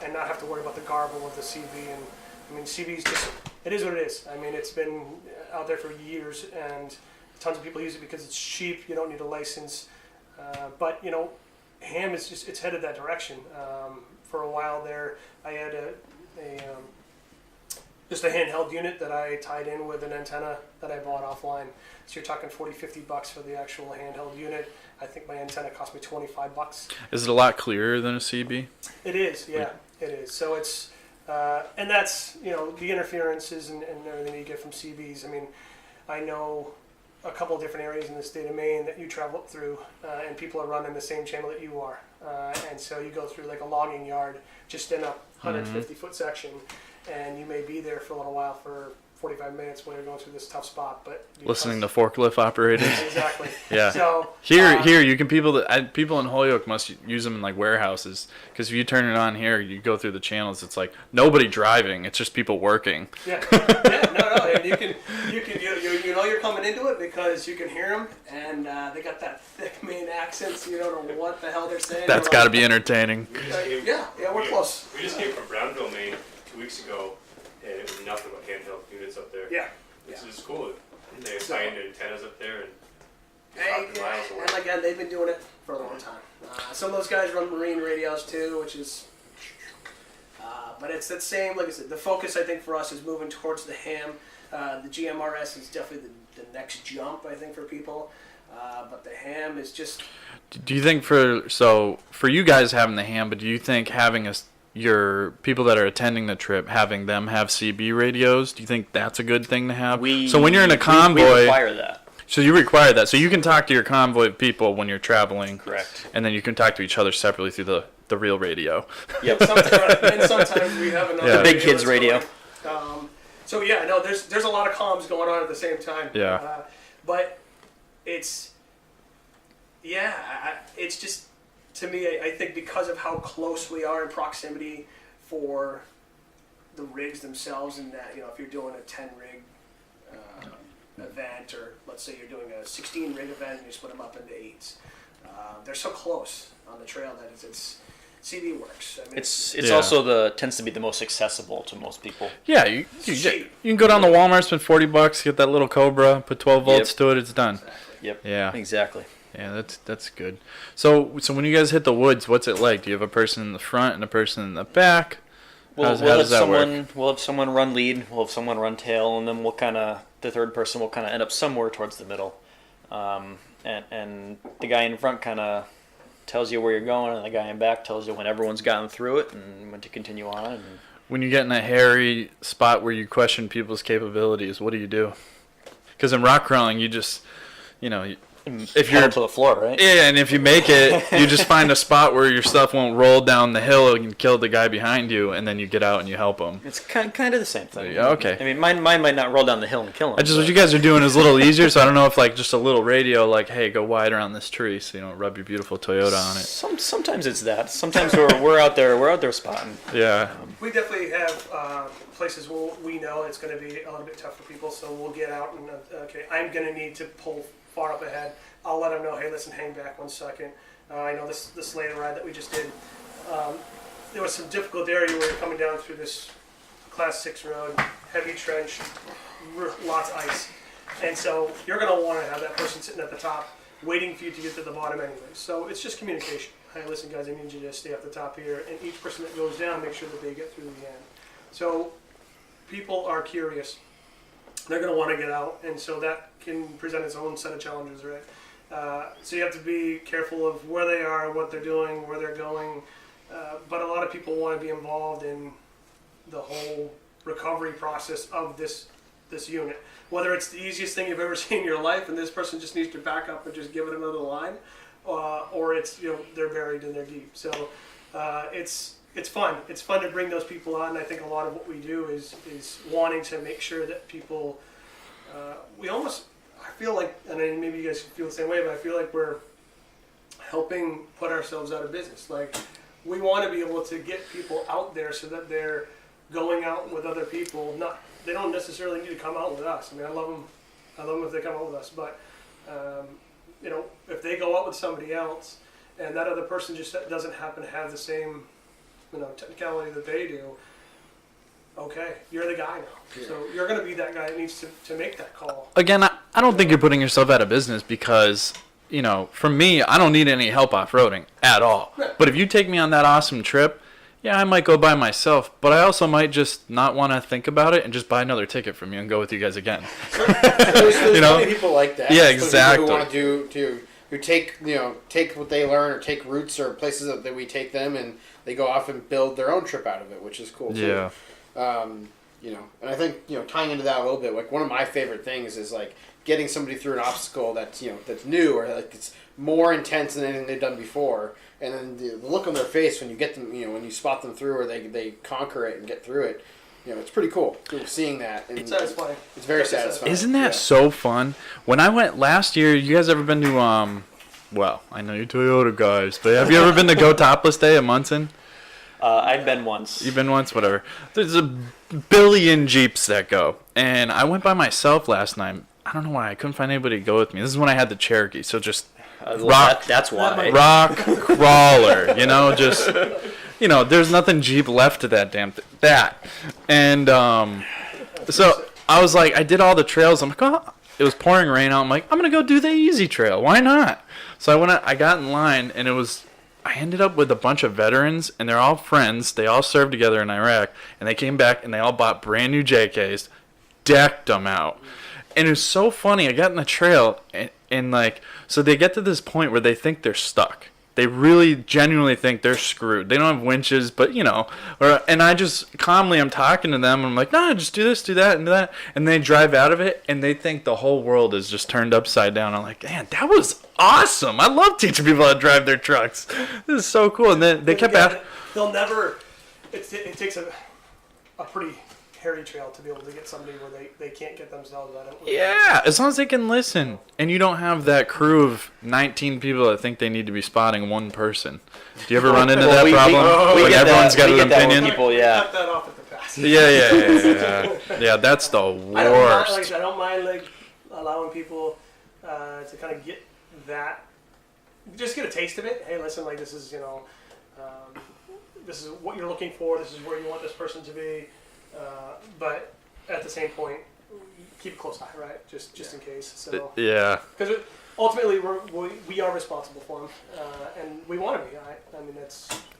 and not have to worry about the garble of the CB. And I mean, CB's just it is what it is. I mean, it's been out there for years, and tons of people use it because it's cheap. You don't need a license, but ham is it's headed that direction. For a while there, I had just a handheld unit that I tied in with an antenna that I bought offline. So you're talking $40-50 for the actual handheld unit. I think my antenna cost me $25. Is it a lot clearer than a CB? It is, yeah. It is. So it's, and that's, the interferences and everything you get from CBs. I mean, I know a couple of different areas in the state of Maine that you travel up through, and people are running the same channel that you are. And so you go through like a logging yard, just in a 150-foot section, and you may be there for a little while for 45 minutes when you're going through this tough spot, but Listening to forklift operators. Exactly. Yeah. So Here you can people in Holyoke must use them in like warehouses, because if you turn it on here, you go through the channels. It's like nobody driving. It's just people working. Yeah. No, and you know you're coming into it because you can hear them, and they got that thick Maine accent, so you don't know what the hell they're saying. That's got to be entertaining. We're close. We just came from Brownville, Maine 2 weeks ago, and it was nothing but handheld units up there. Yeah. This is cool. They assigned antennas up there, and And again, they've been doing it for a long time. Some of those guys run marine radios too, which is, but it's that same. Like I said, the focus I think for us is moving towards the ham. The GMRS is definitely the next jump I think for people, but the ham is just. Do you think for you guys having the ham, but do you think having your people that are attending the trip, having them have CB radios, do you think that's a good thing to have? So when you're in a convoy, we require that. So you require that. So you can talk to your convoy of people when you're traveling. Correct. And then you can talk to each other separately through the real radio. Yep. Sometimes we have another. The big kids radio. So yeah, no, there's a lot of comms going on at the same time. Yeah. But it's it's just. To me, I think because of how close we are in proximity for the rigs themselves, and that if you're doing a 10 rig event, or let's say you're doing a 16 rig event and you split them up into 8s, they're so close on the trail that it's CB works. I mean, it's also tends to be the most accessible to most people. Yeah, you can go down to Walmart, spend $40, get that little Cobra, put 12 volts to it, it's done. Exactly. Yep. Yeah. Exactly. Yeah, that's good. So when you guys hit the woods, what's it like? Do you have a person in the front and a person in the back? How does that work? We'll have someone run lead, we'll have someone run tail, and then the third person will kind of end up somewhere towards the middle. And the guy in front kind of tells you where you're going, and the guy in back tells you when everyone's gotten through it and when to continue on. And when you get in a hairy spot where you question people's capabilities, what do you do? Because in rock crawling, you just, if you're to the floor, right? Yeah, and if you make it, you just find a spot where your stuff won't roll down the hill and kill the guy behind you, and then you get out and you help him. It's kind of the same thing. Yeah, okay. I mean, mine might not roll down the hill and kill him. What you guys are doing is a little easier, so I don't know if just a little radio, hey, go wide around this tree, so you don't rub your beautiful Toyota on it. Sometimes it's that. Sometimes we're out there spotting. Yeah. We definitely have places where we know it's going to be a little bit tough for people, so we'll get out and I'm going to need to pull far up ahead. I'll let them know, hey, listen, hang back 1 second. I know this lane ride that we just did, there was some difficult area where you're coming down through this class 6 road, heavy trench, lots of ice. And so you're going to want to have that person sitting at the top waiting for you to get to the bottom anyway. So it's just communication. Hey, listen, guys, I need you to stay at the top here. And each person that goes down, make sure that they get through the end. So people are curious. They're going to want to get out. And so that can present its own set of challenges, right? So you have to be careful of where they are, what they're doing, where they're going. But a lot of people want to be involved in the whole recovery process of this unit. Whether it's the easiest thing you've ever seen in your life and this person just needs to back up and just give it another line, or it's they're buried in their deep. So it's fun. It's fun to bring those people on. And I think a lot of what we do is wanting to make sure that people I feel like, and maybe you guys feel the same way, but I feel like we're helping put ourselves out of business. Like, we want to be able to get people out there so that they're going out with other people. They don't necessarily need to come out with us. I mean, I love them if they come out with us. But if they go out with somebody else, and that other person just doesn't happen to have the same, technicality that they do. Okay, you're the guy now. Yeah. So you're going to be that guy that needs to make that call. Again, I don't think you're putting yourself out of business because, for me, I don't need any help off-roading at all. Right. But if you take me on that awesome trip, yeah, I might go by myself, but I also might just not want to think about it and just buy another ticket from you and go with you guys again. There's many people like that. Yeah, exactly. People who want to do take what they learn or take routes or places that we take them, and they go off and build their own trip out of it, which is cool too. Yeah. And I think tying into that a little bit, like one of my favorite things is like getting somebody through an obstacle that's that's new or like it's more intense than anything they've done before, and then the look on their face when you get them, when you spot them through or they conquer it and get through it. It's pretty cool seeing that. And It's satisfying. It's very satisfying. Isn't that so fun? When I went last year, you guys ever been to well, I know you're Toyota guys, but have you ever been to Go Topless Day at Munson? I've been once. You've been once, whatever. There's a billion Jeeps that go, and I went by myself last night. I don't know why I couldn't find anybody to go with me. This is when I had the Cherokee, so just That's why. rock crawler, just there's nothing Jeep left to that damn thing. And so I was like, I did all the trails. I'm like, oh, it was pouring rain out. I'm like, I'm gonna go do the easy trail. Why not? So I got in line, and I ended up with a bunch of veterans, and they're all friends. They all served together in Iraq, and they came back, and they all bought brand new JKs, decked them out. And it was so funny. I got in the trail, and like, so they get to this point where they think they're stuck. They really genuinely think they're screwed. They don't have winches, but and I just calmly, I'm talking to them, and I'm like, no, just do this, do that, and do that. And they drive out of it, and they think the whole world is just turned upside down. I'm like, man, that was awesome. I love teaching people how to drive their trucks. This is so cool. And then they kept asking. They'll never. It takes a pretty hairy trail to be able to get somebody where they can't get themselves out of it. Yeah, as long as they can listen. And you don't have that crew of 19 people that think they need to be spotting one person. Do you ever run into that problem? We When get everyone's that, got we an get that with opinion? people, yeah. Cut that off at the pass. Yeah. Yeah, that's the I don't mind, like I worst. said, I don't mind like allowing people to kind of get that, just get a taste of it. Hey, listen, like this is this is what you're looking for. This is where you want this person to be. But at the same point, keep a close eye, right? Just in case. So Yeah. because ultimately we are responsible for them, and we want to be. I mean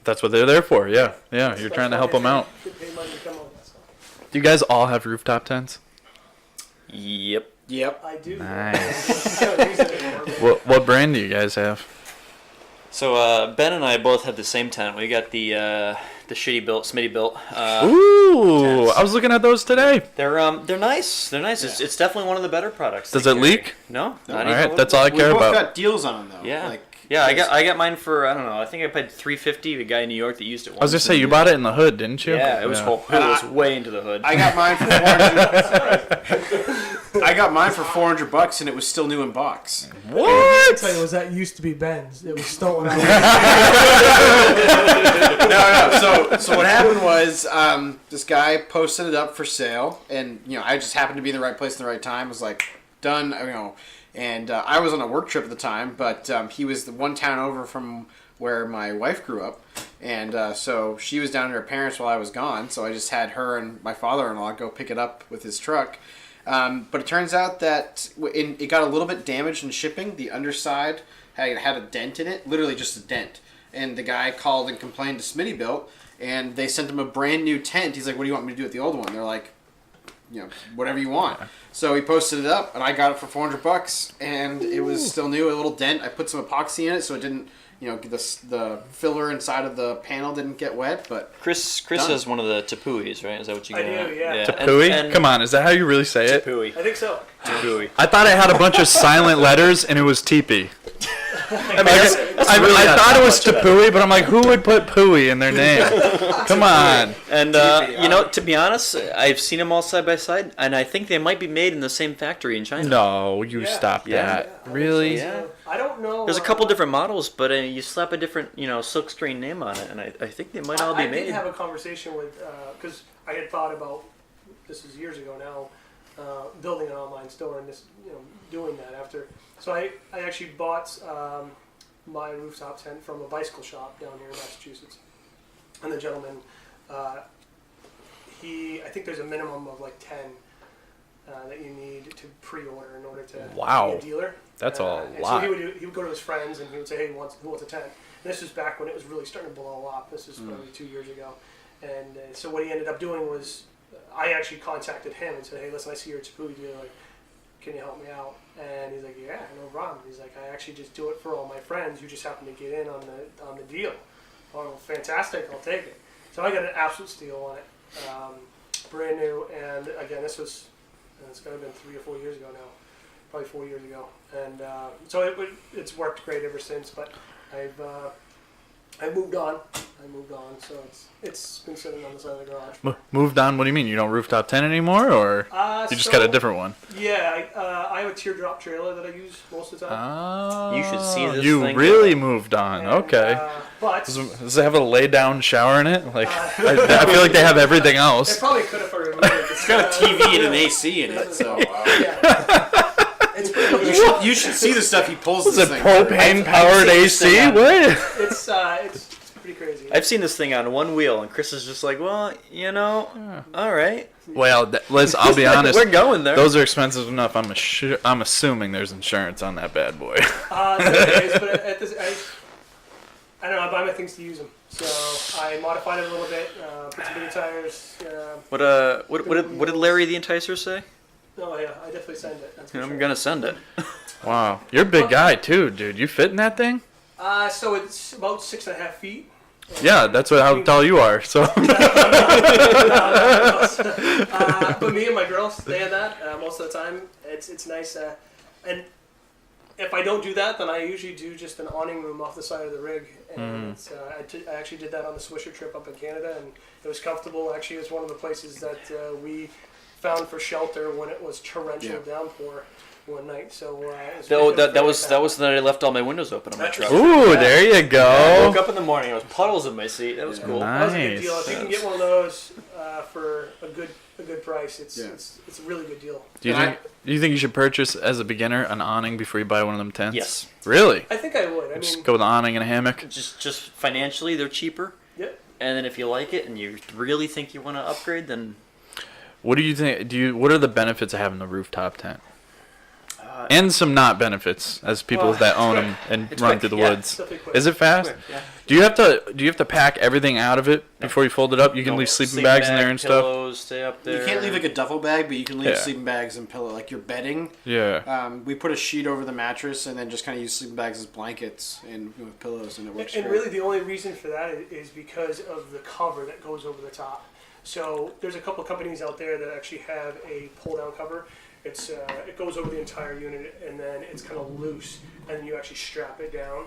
That's what they're there for, yeah. Yeah, you're trying to help them out. Get paid money to come on that stuff. Do you guys all have rooftop tents? Yep. Yep. I do. Nice. Well, What brand do you guys have? So Ben and I both have the same tent. We got the Smitty built. Ooh, tents. I was looking at those today. They're nice. They're nice. It's definitely one of the better products. Does they it carry. leak? No. All Not even right, a that's little all I We care both about. got deals on them though. Yeah. Like, Yeah, I got mine for I don't know. I think I paid $350. A guy in New York that used it once. I was gonna say, you bought it in the hood, didn't you? Yeah, it was whole. It was way into the hood. I got mine for $400. I got mine for $400, and it was still new in box. I tell you, that used to be Ben's. It was stolen out. No. So what happened was this guy posted it up for sale, and I just happened to be in the right place at the right time. I was like, done. And I was on a work trip at the time, but he was the one town over from where my wife grew up, and so she was down at her parents while I was gone. So I just had her and my father-in-law go pick it up with his truck. But it turns out that it got a little bit damaged in shipping. The underside had a dent in it, literally just a dent. And the guy called and complained to Smitty Built, and they sent him a brand new tent. He's like, "What do you want me to do with the old one?" They're like, whatever you want. So he posted it up, and I got it for $400, and it was still new, a little dent. I put some epoxy in it so it didn't, the filler inside of the panel didn't get wet. But Chris has one of the Tapuis, right? Is that what you I got? do, yeah. Tapui? And Come on, is that how you really say it? Tapui. I think so. Tapui. I thought it had a bunch of silent letters, and it was teepee. I mean, I thought it was Tapui, but I'm like, who would put Pui in their name? Come on. And to be honest, I've seen them all side by side, and I think they might be made in the same factory in China. No, you stop Yeah. that. Really? Yeah. I don't know. There's a couple different models, but you slap a different, silkscreen name on it, and I think they might all be I made. did have a conversation with, because I had thought about, this was years ago now, building an online store and just, doing that after. So I actually bought my rooftop tent from a bicycle shop down here in Massachusetts. And the gentleman, I think there's a minimum of like 10 that you need to pre-order in order to Wow. be a dealer. That's a And lot. So he would go to his friends and he would say, "Hey, who wants a tent?" And this was back when it was really starting to blow up. This was probably 2 years ago. And so what he ended up doing was, I actually contacted him and said, "Hey, listen, I see you're a Tapui dealer. can you help me out? And he's like, yeah, no problem. He's like, I actually just do it for all my friends who just happen to get in on the deal. Oh, well, fantastic, I'll take it. So I got an absolute steal on it, brand new. And again, it's got to have been 3 or 4 years ago now, probably 4 years ago. And so it's worked great ever since. But I moved on. So it's been sitting on the side of the garage. Moved on? What do you mean? You don't rooftop tent anymore, or you just got a different one? Yeah, I have a teardrop trailer that I use most of the time. Oh, You should see this you thing really go. moved on. And, Okay. But Does it have a lay down shower in it? Like I feel like they have everything it else. probably could if I removed it. It's got a TV and an AC in it, so Yeah. It's pretty cool. you should see the stuff he pulls. Is This it thing. propane powered AC? What? It's pretty crazy. I've seen this thing on one wheel, and Chris is just like, well, all right. Well, Liz, I'll be honest. We're going there. Those are expensive enough. I'm assuming there's insurance on that bad boy. There is, but I don't know. I buy my things to use them, so I modified it a little bit. Put some bigger tires. What did Larry the Enticer say? Oh yeah, I definitely send it. That's for I'm sure. gonna send it. Wow, you're a big guy too, dude. You fit in that thing? So it's about 6.5 feet. Yeah, that's how tall you are. So. But me and my girls stay at that most of the time. It's nice. And if I don't do that, then I usually do just an awning room off the side of the rig. And I actually did that on the Swisher trip up in Canada, and it was comfortable. Actually, it was one of the places that we found for shelter when it was torrential downpour one night. So That was the night I left all my windows open on my truck. Ooh, there you I go. woke up in the morning. There was puddles in my seat. That was cool. that was a good deal. Nice. If you can get one of those for a good price, it's a really good deal. Do you think you should purchase as a beginner an awning before you buy one of them tents? Yes. Really? I think I would. I Just mean, go with an awning and a hammock. Just financially, they're cheaper. Yep. And then if you like it and you really think you want to upgrade, then What do you think? What are the benefits of having the rooftop tent? And some not benefits as people that own them and It's run quick, through the yeah. woods. Definitely quick. Is it fast? quick, yeah. Do you have to pack everything out of it before you fold it up? You can leave sleeping bags in there and stuff. Pillows, stay up there. You can't leave like a duffel bag, but you can leave Yeah. sleeping bags and pillow, like your bedding. Yeah. We put a sheet over the mattress and then just kind of use sleeping bags as blankets and with pillows, and it works And great. really, the only reason for that is because of the cover that goes over the top. So there's a couple of companies out there that actually have a pull-down cover. It goes over the entire unit, and then it's kind of loose, and then you actually strap it down.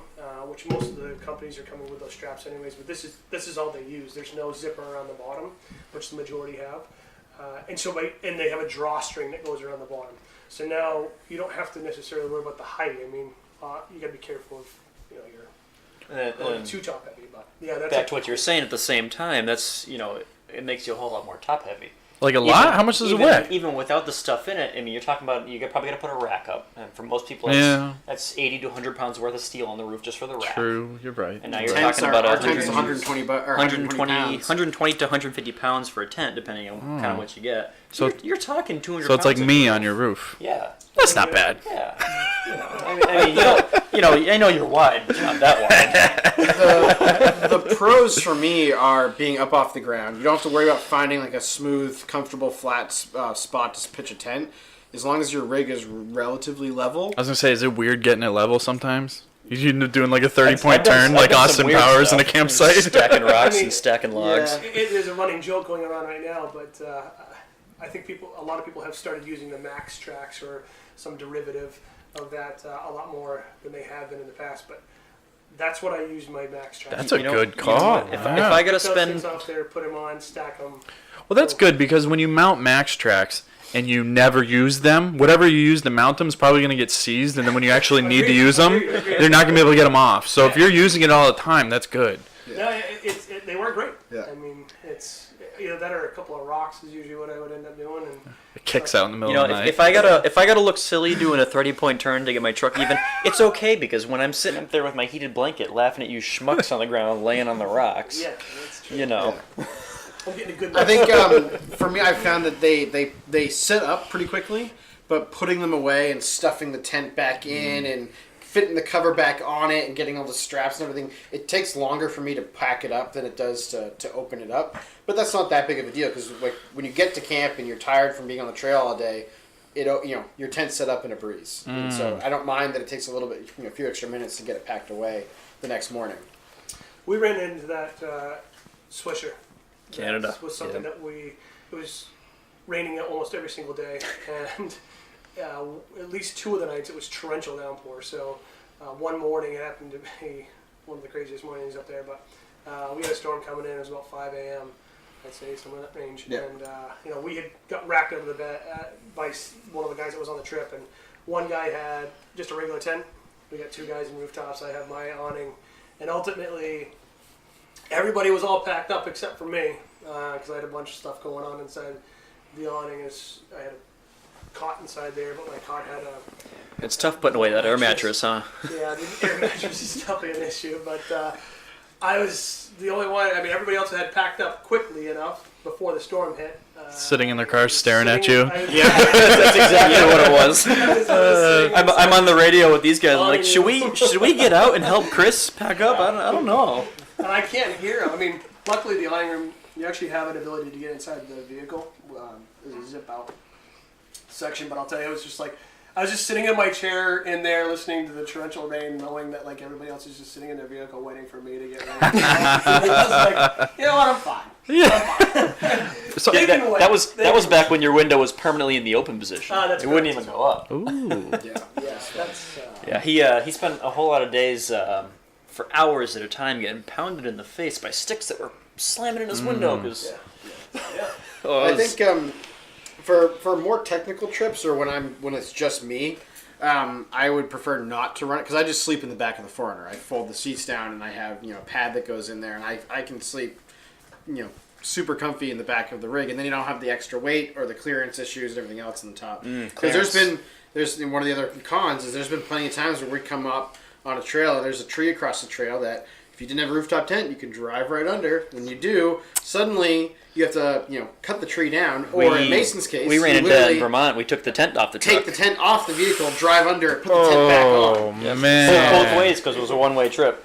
Which most of the companies are coming with those straps, anyways. But this is all they use. There's no zipper around the bottom, which the majority have, and they have a drawstring that goes around the bottom. So now you don't have to necessarily worry about the height. I mean, you got to be careful of you're going too top heavy. But yeah, that's Back to what you were saying at the same time, that's, it makes you a whole lot more top heavy. Like a lot? How much does it weigh? Even without the stuff in it, I mean, you're talking about, probably got to put a rack up. And for most people, Yeah. that's 80 to 100 pounds worth of steel on the roof just for the rack. True, you're right. And now you're Tents talking are- about our tent is 120 pounds. 120 to 150 pounds for a tent, depending on kind of what you get. So- So you're talking 200 So it's like pounds me of- on your roof. Yeah. That's not bad. Yeah. I know you're wide, but you're not that wide. The pros for me are being up off the ground. You don't have to worry about finding like a smooth, comfortable, flat spot to pitch a tent. As long as your rig is relatively level. I was gonna say, is it weird getting it level sometimes? You end up doing like a 30-point I've done- turn, I've like done some Austin weird Powers in a stuff. campsite. Stacking rocks I mean, and stacking logs. There's a running joke going around right now, but I think a lot of people have started using the max tracks or some derivative of that a lot more than they have been in the past. But that's what I use my max tracks. That's a You know- good you know call. what? If Yeah. I gotta Put those spend things off there, put them on, stack them. Well, that's good because when you mount max tracks and you never use them, whatever you use to mount them is probably going to get seized, and then when you actually need to use them, you're not going to be able to get them off. So if you're using it all the time, that's good. No, they work great. Yeah. I mean, it's either that or a couple of rocks is usually what I would end up doing. And It kicks out in the middle You know, of the night. if I gotta look silly doing a 30-point turn to get my truck even, it's okay because when I'm sitting up there with my heated blanket laughing at you schmucks on the ground laying on the rocks, yeah, that's true. I'm getting a good. I think for me, I've found that they sit up pretty quickly, but putting them away and stuffing the tent back in and fitting the cover back on it and getting all the straps and everything, it takes longer for me to pack it up than it does to open it up. But that's not that big of a deal because like when you get to camp and you're tired from being on the trail all day, your tent's set up in a breeze. And so I don't mind that it takes a little bit, a few extra minutes to get it packed away the next morning. We ran into that Swisher. Canada. That was something that it was raining almost every single day, and at least 2 of the nights it was torrential downpour. So one morning it happened to be one of the craziest mornings up there, but we had a storm coming in. It was about 5 a.m. I'd say somewhere in that range. Yeah. And we had got racked over the bed by one of the guys that was on the trip, and one guy had just a regular tent. We got 2 guys in rooftops. I have my awning, and ultimately everybody was all packed up except for me because I had a bunch of stuff going on inside the awning. I had a cot inside there, but my cot had a... It's tough putting away that air mattress, huh? Yeah, the air mattress is definitely an issue, but I was the only one. I mean, everybody else had packed up quickly enough before the storm hit. Sitting in their car staring at you. Yeah, that's exactly what it was. I'm on the radio with these guys. I'm like, should we get out and help Chris pack up? I don't know. And I can't hear him. I mean, luckily the awning room, you actually have an ability to get inside the vehicle. There's a zip out section, but I'll tell you, it was just like, I was just sitting in my chair in there listening to the torrential rain, knowing that like everybody else is just sitting in their vehicle waiting for me to get ready. I was like, you know what, I'm fine. Yeah. So that was back when your window was permanently in the open position. That's it wouldn't correct. even go up. Ooh. That's He spent a whole lot of days for hours at a time getting pounded in the face by sticks that were slamming in his window. Cause, I think for more technical trips or when it's just me, I would prefer not to run it because I just sleep in the back of the 4Runner. I fold the seats down and I have a pad that goes in there, and I can sleep super comfy in the back of the rig, and then you don't have the extra weight or the clearance issues and everything else on the top. Because there's one of the other cons is there's been plenty of times where we come up on a trail and there's a tree across the trail that if you didn't have a rooftop tent you can drive right under. When you do, suddenly you have to cut the tree down, or in Mason's case, we ran into that in Vermont. We took the tent off the truck. Take the tent off the vehicle, drive under it, put the tent back on. Oh man! Both ways because it was a one-way trip.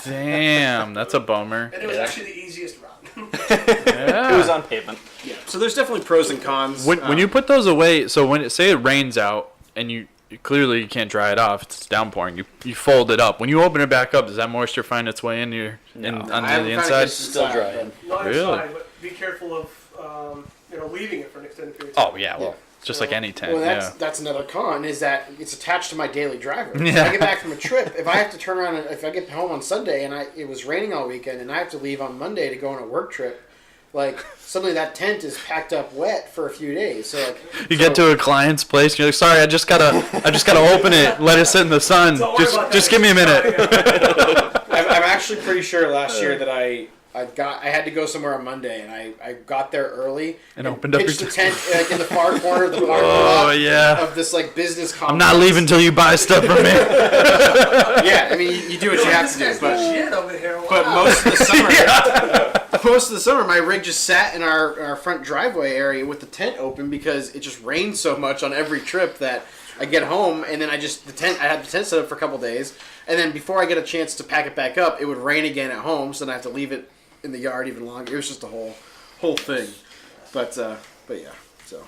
Damn, that's a bummer. And it was actually the easiest route. It was on pavement. Yeah. So there's definitely pros and cons. When you put those away, so when say it rains out and you clearly you can't dry it off, it's downpouring. You fold it up. When you open it back up, does that moisture find its way in onto the inside? Still dry. Not Really? inside, but be careful of leaving it for an extended period of time. Oh yeah, well, just like any tent. Well, that's another con is that it's attached to my daily driver. Yeah. If I get back from a trip, if I have to turn around, if I get home on Sunday and it was raining all weekend and I have to leave on Monday to go on a work trip, like suddenly that tent is packed up wet for a few days. So You get to a client's place, and you're like, "Sorry, I just gotta open it, let it sit in the sun. Don't worry about Just that. give me a minute." I'm actually pretty sure last year that I had to go somewhere on Monday, and I got there early And opened up pitched your the tent like in the far corner of the parking Oh lot yeah. of this like business complex. I'm not leaving till you buy stuff from me. Yeah, I mean you do what you have to do, This guy's but shit over here. but Wow. most of the summer my rig just sat in our front driveway area with the tent open because it just rained so much on every trip that I get home and then I had the tent set up for a couple days, and then before I get a chance to pack it back up, it would rain again at home, so then I have to leave it in the yard even longer. It was just a whole thing. But yeah, so.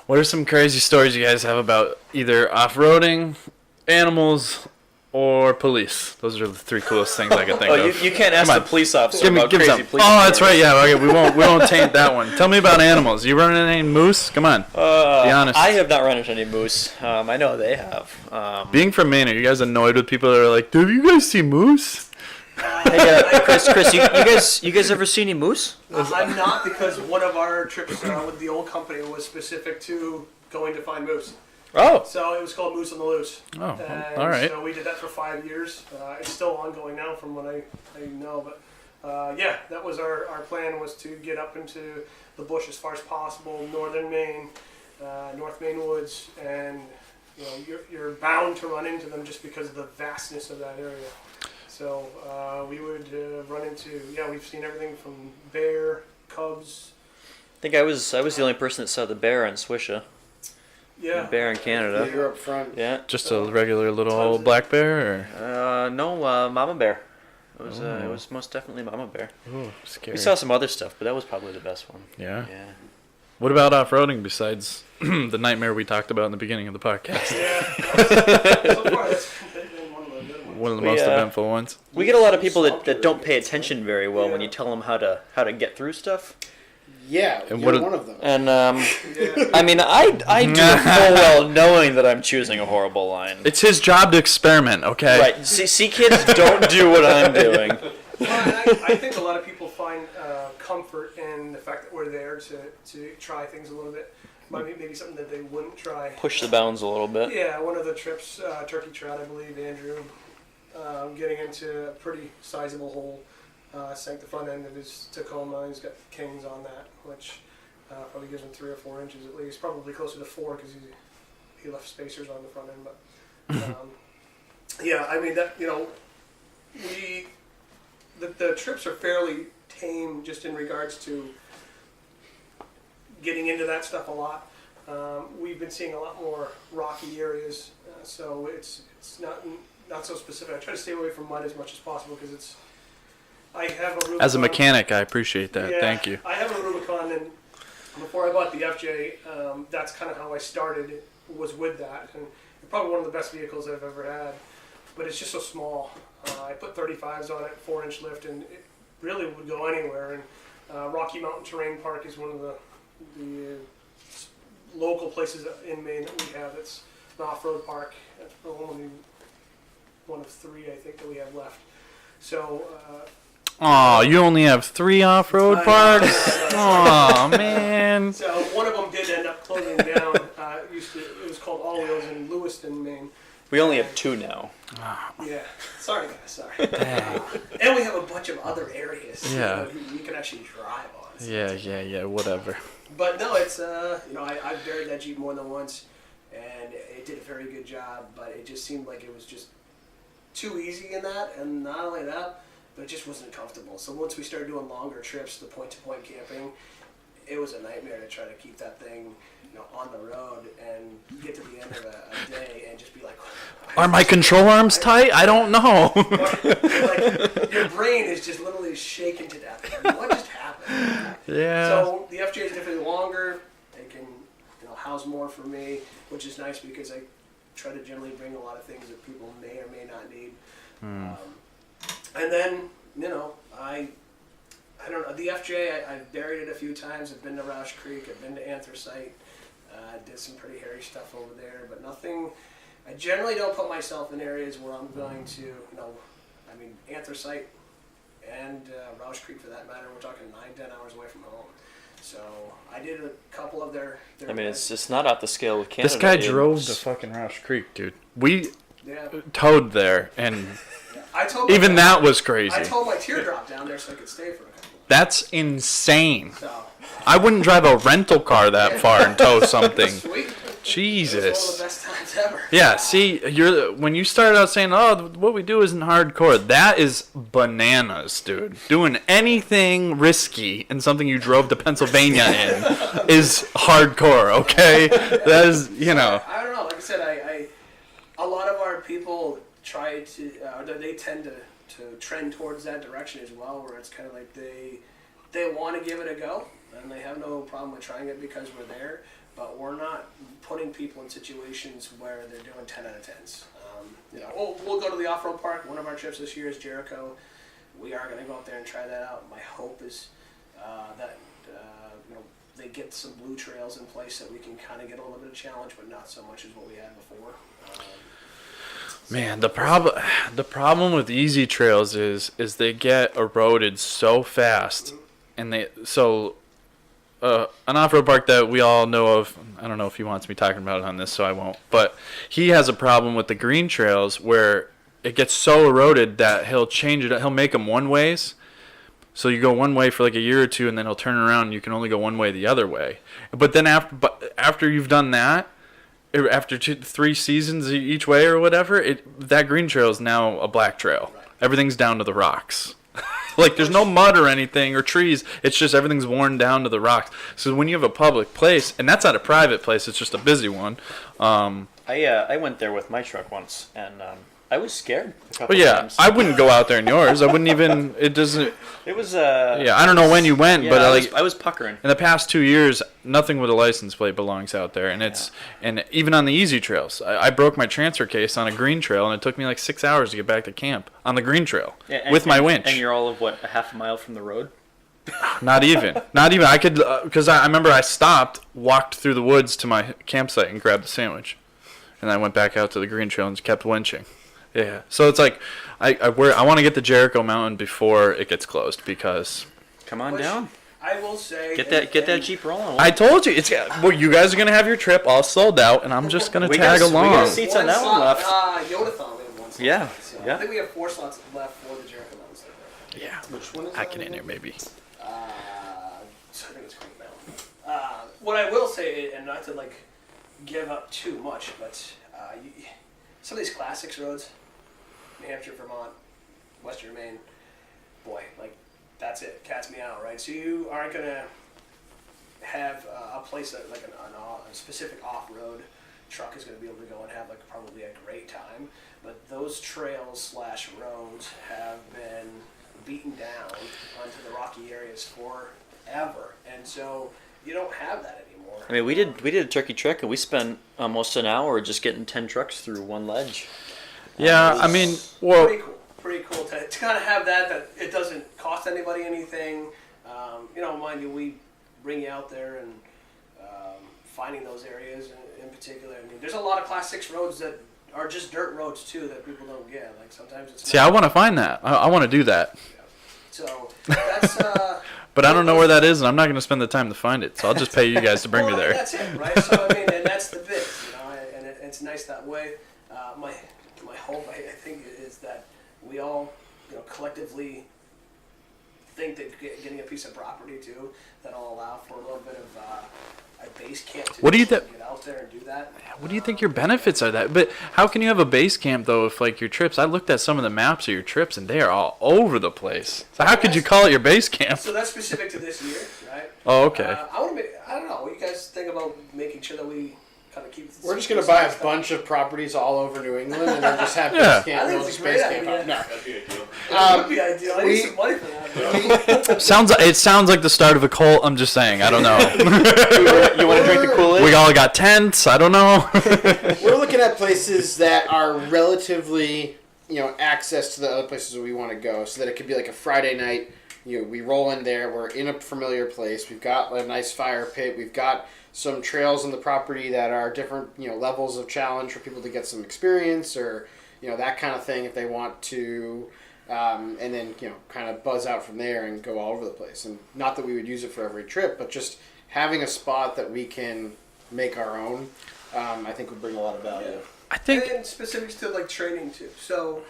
What are some crazy stories you guys have about either off-roading, animals, or police? Those are the 3 coolest things I can think of. You can't ask Come the on. police officer Give me about some. crazy police Oh, that's right. stories. Yeah, okay, we won't taint that one. Tell me about animals. You running any moose? Come on. Be honest. I have not run into any moose. I know they have. Being from Maine, are you guys annoyed with people that are like, "Do you guys see moose?" Hey, Chris, you guys ever see any moose? I'm not, because one of our trips with the old company was specific to going to find moose. Oh, So it was called Moose on the Loose. Oh, And all right. So we did that for 5 years. It's still ongoing now from what I know. But yeah, that was our plan, was to get up into the bush as far as possible, northern Maine, North Maine woods, and you're bound to run into them just because of the vastness of that area. So we would run into, we've seen everything from bear, cubs. I think I was the only person that saw the bear on Swisha. Yeah. The bear in Canada. You're up front. Yeah. Just a regular little old black bear, or No, mama bear. It was most definitely Mama Bear. Ooh, scary. We saw some other stuff, but that was probably the best one. Yeah? Yeah. What about off-roading besides the nightmare we talked about in the beginning of the podcast? Yeah. So far, that's been one of the good ones. One of the most eventful ones. We get a lot of people that don't pay attention very well when you tell them how to get through stuff. Yeah, And you're what one of them. And I mean, I do it full well knowing that I'm choosing a horrible line. It's his job to experiment, okay? Right. See, kids don't do what I'm doing. Well, I think a lot of people find comfort in the fact that we're there to try things a little bit. Maybe something that they wouldn't try. Push the bounds a little bit. Yeah, one of the trips, turkey trot, I believe, Andrew, getting into a pretty sizable hole, sank the front end of his Tacoma. He's got kings on that, which probably gives him 3 or 4 inches at least. Probably closer to 4 because he left spacers on the front end. But yeah, I mean that the trips are fairly tame just in regards to getting into that stuff a lot. We've been seeing a lot more rocky areas, so it's not so specific. I try to stay away from mud as much as possible because I have a Rubicon. As a mechanic, I appreciate that. Yeah, Thank you. I have a Rubicon, and before I bought the FJ, that's kind of how I started, was with that. And it's probably one of the best vehicles I've ever had, but it's just so small. I put 35s on it, 4-inch lift, and it really would go anywhere. And Rocky Mountain Terrain Park is one of the local places in Maine that we have. It's an off-road park. It's only one of 3, I think, that we have left. So. Aw, you only have 3 off-road parks? Aw, man. So one of them did end up closing down. It was called All Wheels in Lewiston, Maine. We only have 2 now. Yeah. Sorry, guys. Sorry. And we have a bunch of other areas. Yeah. You can actually drive on. So Yeah, whatever. But no, it's I've buried that Jeep more than once, and it did a very good job. But it just seemed like it was just too easy in that, and not only that, but it just wasn't comfortable. So once we started doing longer trips, the point-to-point camping, it was a nightmare to try to keep that thing, on the road and get to the end of a day and just be like, Are my control arms tight? I don't know. like your brain is just literally shaken to death. Like, what just happened? Yeah. So the FJ is definitely longer. They can house more for me, which is nice because I try to generally bring a lot of things that people may or may not need. And then I don't know, the FJ, I've buried it a few times. I've been to Roush Creek, I've been to Anthracite, did some pretty hairy stuff over there, but nothing. I generally don't put myself in areas where I'm going to, Anthracite and Roush Creek for that matter, we're talking 9-10 hours away from home. So I did a couple of their I mean, it's not off the scale with Canada. This guy drove to fucking Roush Creek, dude. We Yeah. towed there, and I told even that was crazy. I told my teardrop down there so I could stay for a couple of That's insane. days. So, I wouldn't drive a rental car that far and tow something. sweet. It was one of the Jesus. best times ever. Yeah, see, when you started out saying, "Oh, what we do isn't hardcore," that is bananas, dude. Doing anything risky and something you drove to Pennsylvania in is hardcore. Okay, that is, I don't know. Like I said, a lot of our people try to, they tend to trend towards that direction as well, where it's kind of like they want to give it a go, and they have no problem with trying it because we're there, but we're not putting people in situations where they're doing 10 out of 10s. We'll go to the off-road park. One of our trips this year is Jericho. We are going to go up there and try that out. My hope is that they get some blue trails in place that we can kind of get a little bit of challenge, but not so much as what we had before. Man, the problem with easy trails is they get eroded so fast, and an off-road park that we all know of, I don't know if he wants me talking about it on this, so I won't, but he has a problem with the green trails where it gets so eroded that he'll change it, he'll make them one ways, so you go one way for like a year or two, and then he'll turn around and you can only go one way the other way. But then after you've done that, after 2-3 seasons each way or whatever, that green trail is now a black trail. Right. Everything's down to the rocks. Like, there's no mud or anything or trees. It's just everything's worn down to the rocks. So when you have a public place, and that's not a private place, it's just a busy one. I went there with my truck once, and I was scared a couple But yeah, times. I wouldn't go out there in yours. I wouldn't even. It doesn't. It was Yeah, I don't know when you went, yeah, but I was puckering. in the past 2 years, nothing with a license plate belongs out there, and and even on the easy trails, I broke my transfer case on a green trail, and it took me like 6 hours to get back to camp on the green trail Yeah, with my winch. And you're all of what, a half a mile from the road? Not even. I could, because I remember I stopped, walked through the woods to my campsite, and grabbed a sandwich, and I went back out to the green trail and just kept winching. Yeah. So it's like I want to get the Jericho Mountain before it gets closed because Come on Which down. I will say. Get that Jeep rolling. I told you you guys are gonna have your trip all sold out, and I'm just gonna tag along. We got seats on that one left. Yodathon, we have one slot. Yeah, So yeah. I think we have 4 slots left for the Jericho Mountain Stuff. Yeah. Which one is I that can in again? there maybe. So I think it's Green Mountain. What I will say, and not to like give up too much, but some of these classics roads, New Hampshire, Vermont, Western Maine, boy, like that's it, cat's meow, right? So you aren't gonna have a place that like a specific off-road truck is gonna be able to go and have like probably a great time, but those trails / roads have been beaten down onto the rocky areas forever, and so you don't have that anymore. I mean, we did a turkey trek, and we spent almost an hour just getting 10 trucks through one ledge. Yeah, I mean, well, Pretty cool to kind of have that it doesn't cost anybody anything. Mind you, we bring you out there and finding those areas in particular. I mean, there's a lot of Class 6 roads that are just dirt roads too that people don't get. Like sometimes it's. see, I want to find that. I want to do that. So that's. But I don't know where that is, and I'm not going to spend the time to find it. So I'll just pay you guys to bring me Well, there. That's it, right? So I mean, and that's the bit, and it's nice that way. My hope, I think, is that we all, collectively think that getting a piece of property too that'll allow for a little bit of a base camp to What do you get think? out there and do that. What do you think your benefits are that? But how can you have a base camp though if like your trips? I looked at some of the maps of your trips and they are all over the place. So how could you call it your base camp? So that's specific to this year, right? Oh, okay. I don't know. What you guys think about making sure that we kind of keep? We're just gonna buy a bunch of properties all over New England and then just have Yeah. base camp. I think we'll it's a just great base camp idea. out. No. That'd be ideal. That would be ideal. I need we- some money for that. It sounds like the start of a cult. I'm just saying. I don't know. You want to drink the Kool-Aid? We all got tents. I don't know. We're looking at places that are relatively, access to the other places we want to go, so that it could be like a Friday night. We roll in there. We're in a familiar place. We've got a nice fire pit. We've got some trails on the property that are different, levels of challenge for people to get some experience or, that kind of thing if they want to. And then, kind of buzz out from there and go all over the place. And not that we would use it for every trip, but just having a spot that we can make our own, I think would bring a lot of value. Yeah. I think. And specifics to like training too. So,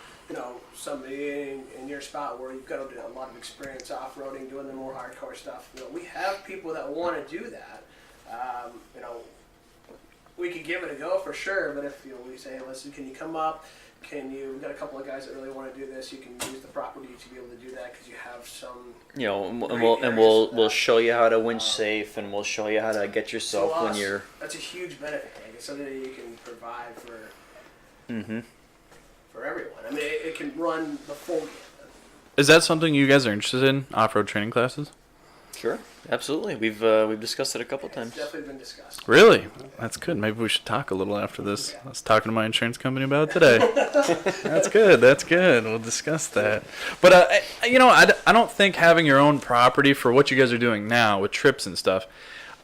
somebody in your spot where you've got a lot of experience off-roading, doing the more hardcore stuff. We have people that want to do that. We could give it a go for sure. But if we say, hey, listen, can you come up? We've got a couple of guys that really want to do this. You can use the property to be able to do that because you have some. We'll show you how to winch safe, and we'll show you how to get yourself to when us, you're. That's a huge benefit. Like it's something that you can provide for. Mm-hmm. For everyone. I mean, it can run the full gamut. Is that something you guys are interested in? Off-road training classes? Sure, absolutely. We've discussed it a couple It's times. definitely been discussed. Really? That's good. Maybe we should talk a little after this. I was talking to my insurance company about it today. That's good. That's good. We'll discuss that. But I don't think having your own property for what you guys are doing now with trips and stuff,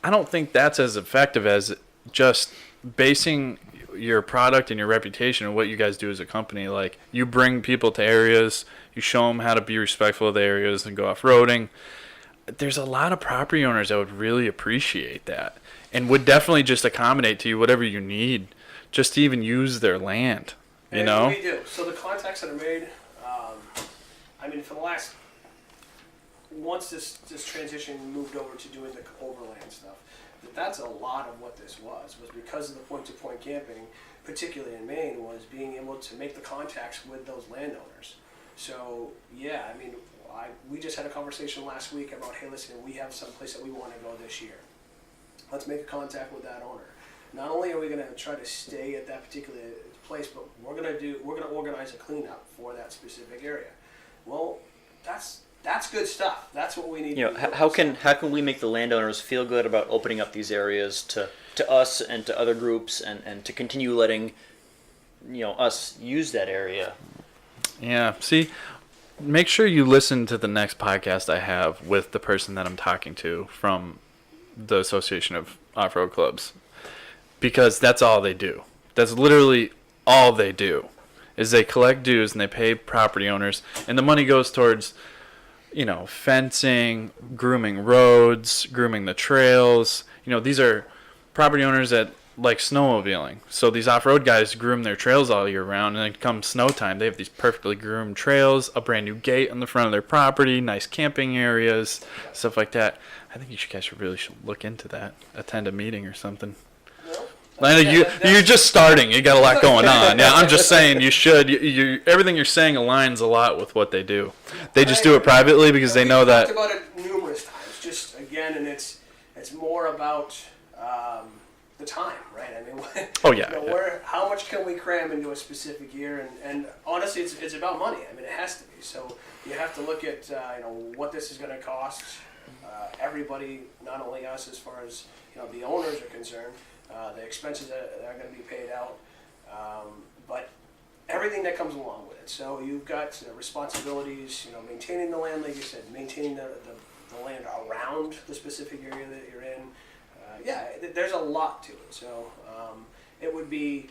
I don't think that's as effective as just basing your product and your reputation and what you guys do as a company. Like you bring people to areas, you show them how to be respectful of the areas and go off-roading. There's a lot of property owners that would really appreciate that and would definitely just accommodate to you whatever you need just to even use their land, We do. So the contacts that are made, for the last, once this transition moved over to doing the overland stuff, that's a lot of what this was because of the point-to-point camping, particularly in Maine, was being able to make the contacts with those landowners. So, yeah, we just had a conversation last week about, hey, listen, we have some place that we want to go this year. Let's make a contact with that owner. not only are we going to try to stay at that particular place, but we're going to organize a cleanup for that specific area. Well, that's good stuff. That's what we need. You to know, be how doing. can we make the landowners feel good about opening up these areas to us and to other groups, and to continue letting us use that area? Yeah. See, make sure you listen to the next podcast I have with the person that I'm talking to from the Association of Off-Road Clubs, because that's all they do. That's literally all they do, is they collect dues and they pay property owners, and the money goes towards, fencing, grooming roads, grooming the trails. These are property owners that like snowmobiling. So these off-road guys groom their trails all year round, and then come snow time, they have these perfectly groomed trails, a brand new gate on the front of their property, nice camping areas, stuff like that. I think you guys really should look into that. Attend a meeting or something. I know you're just starting. You got a lot going on. Yeah, I'm just saying you should. Everything you're saying aligns a lot with what they do. They just do it privately because they know that. We've talked about it numerous times. Just again, and it's more about the time, right? I mean, Oh yeah. How much can we cram into a specific year? And honestly, it's about money. I mean, it has to be. So you have to look at what this is going to cost everybody, not only us, as far as the owners are concerned. The expenses that are going to be paid out, but everything that comes along with it. So you've got responsibilities, maintaining the land, like you said, maintaining the land around the specific area that you're in. There's a lot to it. So it would be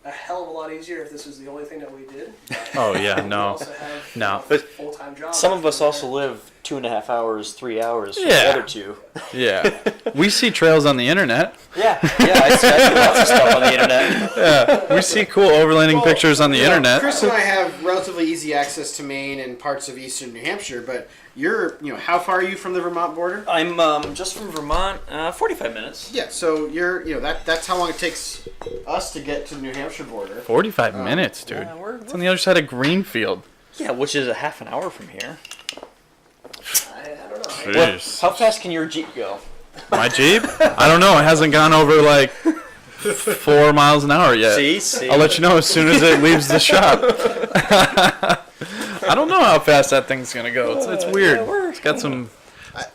a hell of a lot easier if this was the only thing that we did. Oh yeah, We no, also have, no. But full-time jobs. some of us also live 2.5 hours, 3 hours from Yeah. the other two. Yeah, we see trails on the internet. Yeah, I see lots of stuff on the internet. Yeah, we see cool overlanding Well, pictures on the internet. Chris and I have relatively easy access to Maine and parts of eastern New Hampshire, but you're, how far are you from the Vermont border? I'm just from Vermont, 45 minutes. Yeah, so you're, that's how long it takes us to get to the New Hampshire border. 45 minutes, dude. Yeah, we're- It's on the other side of Greenfield. Yeah, which is a half an hour from here. I don't know. Well, Jeez. how fast can your Jeep go? My Jeep? I don't know. It hasn't gone over like 4 miles an hour yet. See? I'll let you know as soon as it leaves the shop. I don't know how fast that thing's gonna go. It's weird. It's got some.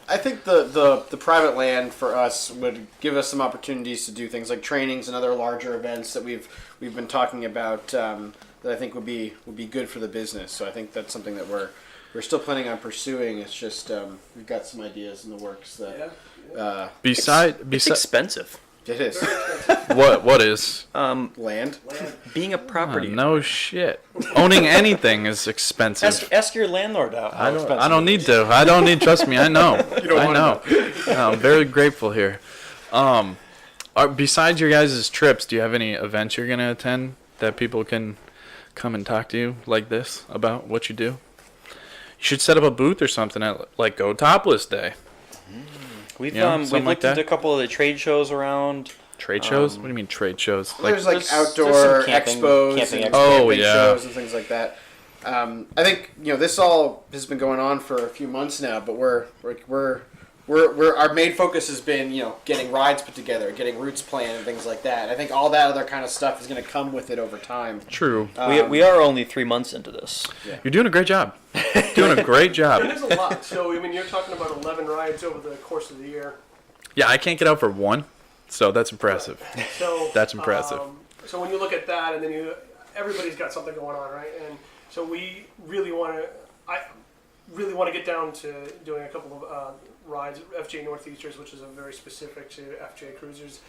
I think the private land for us would give us some opportunities to do things like trainings and other larger events that we've been talking about that I think would be good for the business. So I think that's something that we're still planning on pursuing. It's just we've got some ideas in the works that It's expensive. it is What is? land. Being a Oh, property. no shit. Owning anything is expensive. Ask your landlord out. how expensive I don't it need is. to. I don't need. Trust me. I know. don't I wanna know. I'm very grateful here. Besides your guys' trips, do you have any events you're gonna attend that people can come and talk to you like this about what you do? You should set up a booth or something at like Go Topless Day. We've Yeah, we've something like looked into that. a couple of the trade shows around. Trade shows? What do you mean trade shows? There's like there's outdoor some camping expos and expos. Oh, camping yeah. shows and things like that. I think this all has been going on for a few months now, but we're our main focus has been getting rides put together, getting routes planned, and things like that. I think all that other kind of stuff is going to come with it over time. True. We are only 3 months into this. You're doing a great job. Doing a great job. It is a lot. So I mean, you're talking about 11 rides over the course of the year. Yeah, I can't get out for one, so that's impressive. So That's impressive. So when you look at that, and then everybody's got something going on, right? And so we really want to. I really want to get down to doing a couple of rides, FJ Northeasters, which is a very specific to FJ Cruisers.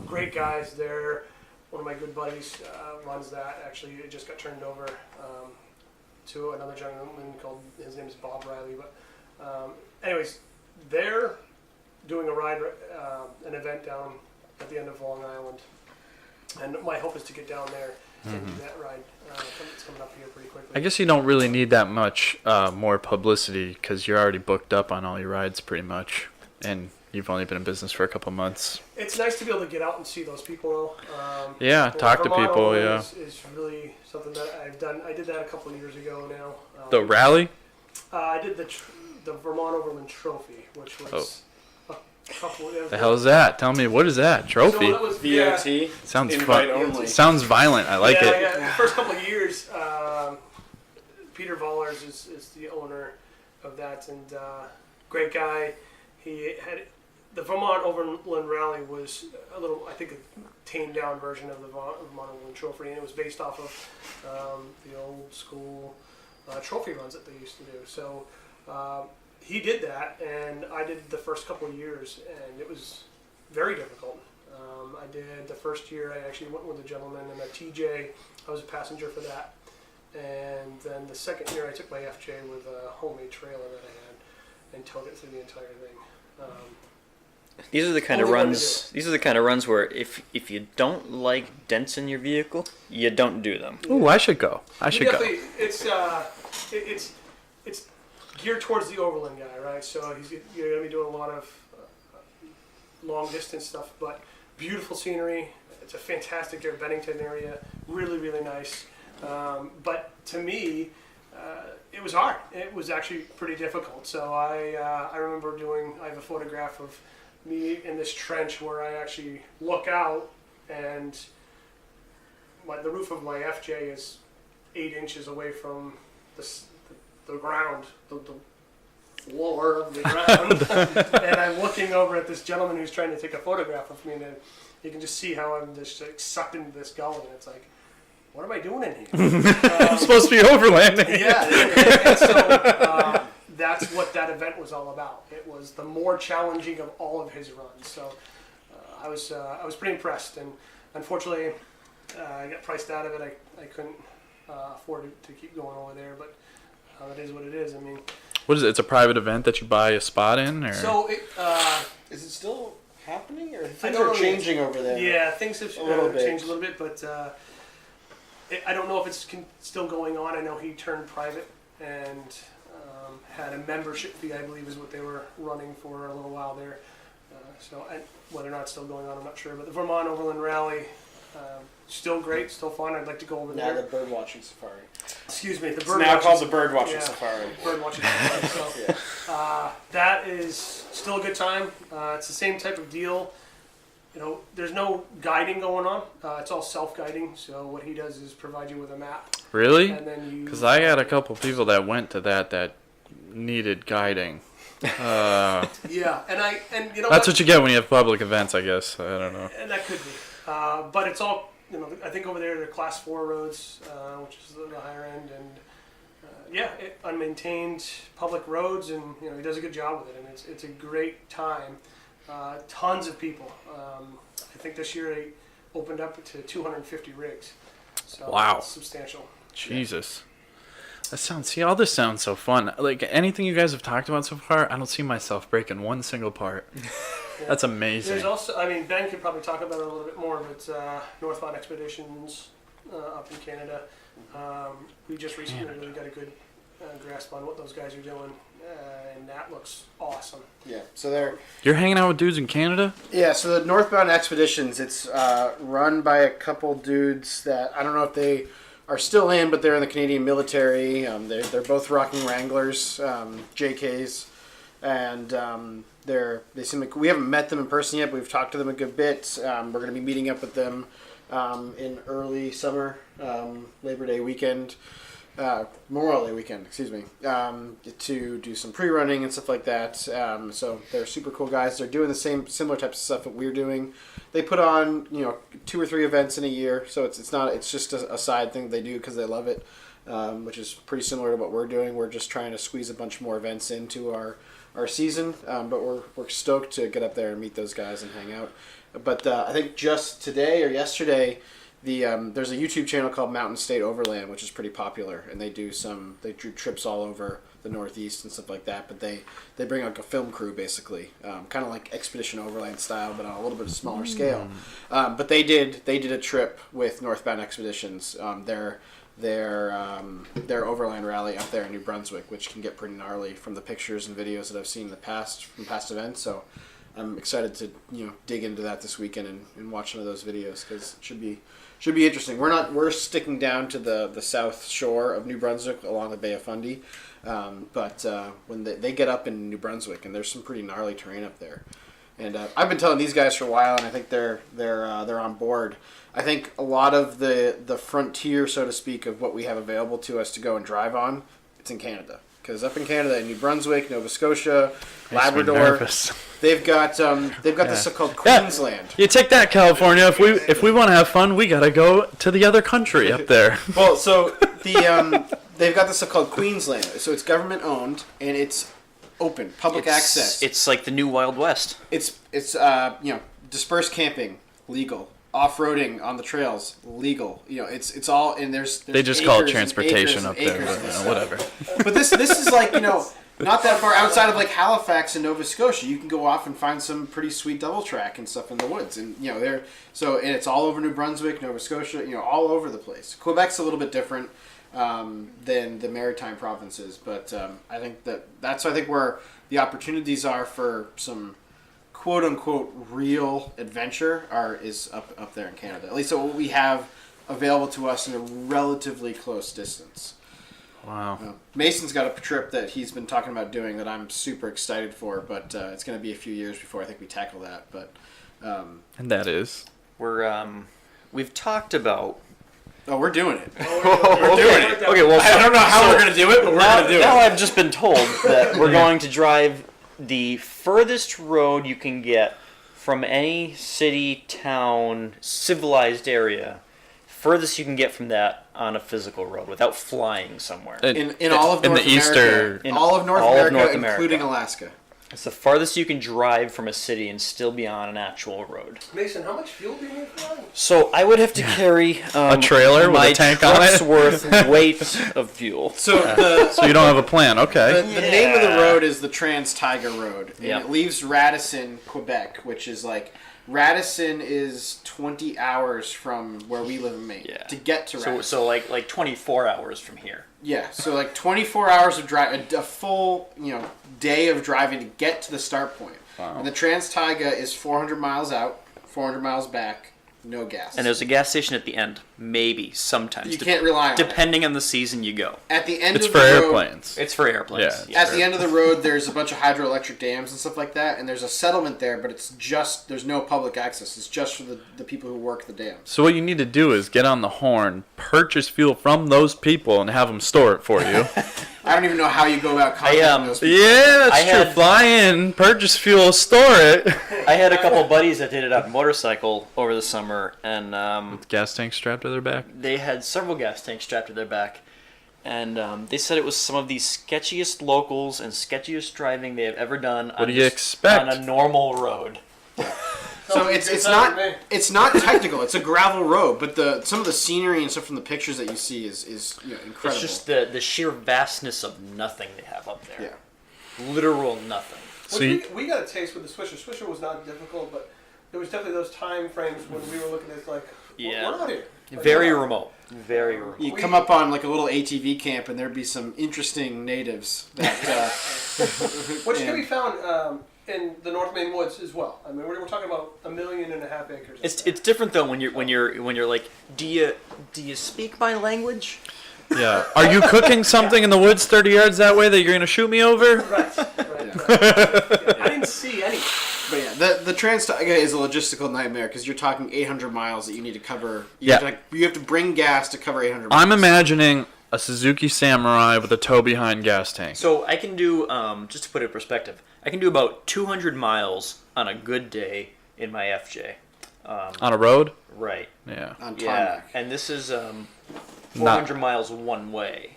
Great guys there. One of my good buddies runs that. Actually, it just got turned over to another gentleman called, his name is Bob Riley. But anyways, they're doing a ride, an event down at the end of Long Island. And my hope is to get down there and do that ride. It's coming up here pretty quickly. I guess you don't really need that much more publicity because you're already booked up on all your rides pretty much, and you've only been in business for a couple months. It's nice to be able to get out and see those people, though. Yeah, talk to Vermont people. Overland Yeah, is really something that I've done. I did that a couple of years ago now. the rally. I did the Vermont Overland Trophy, which was couple. The hell is that? Tell me, what is that? Trophy? So that was, VOT. Sounds Invite fun. only. Sounds violent. I like it. Yeah. The first couple of years, Peter Vollers is the owner of that, and great guy. He had the Vermont Overland Rally was a little, I think, a tamed down version of the Vermont Overland Trophy, and it was based off of the old school trophy runs that they used to do. So he did that, and I did the first couple of years, and it was very difficult. I did the first year. I actually went with a gentleman in a TJ. I was a passenger for that. And then the second year, I took my FJ with a homemade trailer that I had and towed it through the entire thing. These are the kind of Only one to runs. These are the kind of runs where if you don't like dents in your vehicle, you don't do them. Ooh, I should go. I should go. It's geared towards the overland guy, right? So you're going to be doing a lot of long distance stuff, but beautiful scenery. It's a fantastic area, Bennington area, really, really nice. But to me, it was hard. It was actually pretty difficult. So I remember I have a photograph of me in this trench where I actually look out, and the roof of my FJ is 8 inches away from the ground, the floor of the ground. And I'm looking over at this gentleman who's trying to take a photograph of me, and you can just see how I'm just like, sucked into this gully, and it's like, what am I doing in here? I'm supposed to be overlanding. Yeah, and so that's what that event was all about. It was the more challenging of all of his runs. So I was pretty impressed, and unfortunately, I got priced out of it. I couldn't afford to keep going over there, but it is what it is. I mean, What is it? It's a private event that you buy a spot in, or so Is it still happening, or I things don't are know. changing over there? Yeah, things have A little bit. changed a little bit, but I don't know if it's still going on. I know he turned private and had a membership fee, I believe, is what they were running for a little while there. Whether or not it's still going on, I'm not sure. But the Vermont Overland Rally, still great, still fun. I'd like to go over Now there. the bird watching safari. Excuse me, the It's bird now watching called the bird watching yeah, safari. bird watching safari. So that is still a good time. It's the same type of deal. You know, there's no guiding going on. It's all self-guiding. So what he does is provide you with a map, really? and then you. Because I had a couple people that went to that needed guiding. Yeah, and you know That's what you get when you have public events, I guess. I don't know. And that could be, but it's all, you know. I think over there they're class 4 roads, which is the higher end, and unmaintained public roads, and you know he does a good job with it, and it's a great time. Tons of people. I think this year they opened up to 250 rigs. So Wow. it's substantial. Jesus. All this sounds so fun. Like, anything you guys have talked about so far, I don't see myself breaking one single part. Yeah. That's amazing. There's also, I mean, Ben could probably talk about it a little bit more, but Northbound Expeditions up in Canada. We just recently really got a good grasp on what those guys are doing, and that looks awesome. Yeah, so You're hanging out with dudes in Canada? so the Northbound Expeditions, it's run by a couple dudes that I don't know if they are still in, but they're in the Canadian military. They're both rocking Wranglers, JKs, and they seem like we haven't met them in person yet, but we've talked to them a good bit. We're going to be meeting up with them in early summer, Labor Day weekend. Memorial Day weekend, excuse me, to do some pre-running and stuff like that. So they're super cool guys. They're doing the similar types of stuff that we're doing. They put on 2 or 3 events in a year, so it's just a side thing they do because they love it, which is pretty similar to what we're doing. We're just trying to squeeze a bunch more events into our season, but we're stoked to get up there and meet those guys and hang out. But I think just today or yesterday, there's a YouTube channel called Mountain State Overland, which is pretty popular, and they do trips all over the Northeast and stuff like that. But they bring like a film crew basically, kind of like Expedition Overland style, but on a little bit smaller scale. But they did a trip with Northbound Expeditions. Their overland rally up there in New Brunswick, which can get pretty gnarly from the pictures and videos that I've seen from past events. So I'm excited to dig into that this weekend and watch some of those videos because it should be interesting. We're sticking down to the south shore of New Brunswick along the Bay of Fundy, but when they get up in New Brunswick, and there's some pretty gnarly terrain up there. And I've been telling these guys for a while, and I think they're on board. I think a lot of the frontier, so to speak, of what we have available to us to go and drive on, it's in Canada. Because up in Canada, in New Brunswick, Nova Scotia, Labrador, they've got this stuff called Queensland. You take that, California. If we want to have fun, we gotta go to the other country up there. Well, so they've got this stuff called Queensland. So it's government owned and it's open, public access. It's like the new Wild West. It's dispersed camping, legal. Off-roading on the trails, legal. It's all, and there's they just call it transportation up there, but whatever. But this is like, not that far outside of like Halifax and Nova Scotia. You can go off and find some pretty sweet double track and stuff in the woods, and and it's all over New Brunswick, Nova Scotia, all over the place. Quebec's a little bit different than the maritime provinces, but I think that's where the opportunities are for some quote unquote real adventure is up there in Canada. At least what we have available to us in a relatively close distance. Wow. Mason's got a trip that he's been talking about doing that I'm super excited for, but it's going to be a few years before I think we tackle that. But and that is We've talked about. Oh, we're doing it. We're doing it. Okay, well, I don't know how we're going to do it, but we're going to do it. Now I've just been told that we're going to drive the furthest road you can get from any city, town, civilized area, furthest you can get from that on a physical road without flying somewhere. In all of North America, all of North America, including Alaska. It's the farthest you can drive from a city and still be on an actual road. Mason, how much fuel do you need for that? So I would have to carry a trailer with a tank on it, worth weight of fuel. So you don't have a plan, okay? The name of the road is the Trans-Taiga Road, and it leaves Radisson, Quebec, which is like Radisson is 20 hours from where we live in Maine to get to Radisson. So like 24 hours from here. Yeah, so like 24 hours of drive, a full day of driving to get to the start point. Wow. And the Trans-Taiga is 400 miles out, 400 miles back, no gas. And there's a gas station at the end, maybe, sometimes. You can't rely on it. Depending on the season you go. At the end it's of the for road, airplanes. It's for airplanes. Yeah. At the end of the road, there's a bunch of hydroelectric dams and stuff like that, and there's a settlement there, but there's no public access. It's just for the people who work the dams. So what you need to do is get on the horn, purchase fuel from those people, and have them store it for you. I don't even know how you go about contacting those people. Yeah, that's true. Fly in, purchase fuel, store it. I had a couple buddies that did it on a motorcycle over the summer, and with gas tanks strapped to their back. They had several gas tanks strapped to their back, and they said it was some of the sketchiest locals and sketchiest driving they have ever done. What do you expect on a normal road? So it's not technical. It's a gravel road, but some of the scenery and stuff from the pictures that you see is incredible. It's just the sheer vastness of nothing they have up there. Yeah, literal nothing. Well, we got a taste with the Swisher. Swisher was not difficult, but there was definitely those time frames when we were looking at we're out here. Very remote. Very remote. You come up on like a little ATV camp, and there'd be some interesting natives that which can be found in the North Maine woods as well. I mean, we're talking about 1.5 million acres. It's different though when you're like, do you speak my language? Yeah. Are you cooking something in the woods 30 yards that way that you're gonna shoot me over? Right. Yeah. I didn't see any. But yeah, the Trans-Taiga is a logistical nightmare because you're talking 800 miles that you need to cover. You have to bring gas to cover 800 miles. I'm imagining a Suzuki Samurai with a tow-behind gas tank. So I can do, just to put it in perspective, I can do about 200 miles on a good day in my FJ. On a road? Right. Yeah. On tarmac. Yeah, and this is 400 miles one way.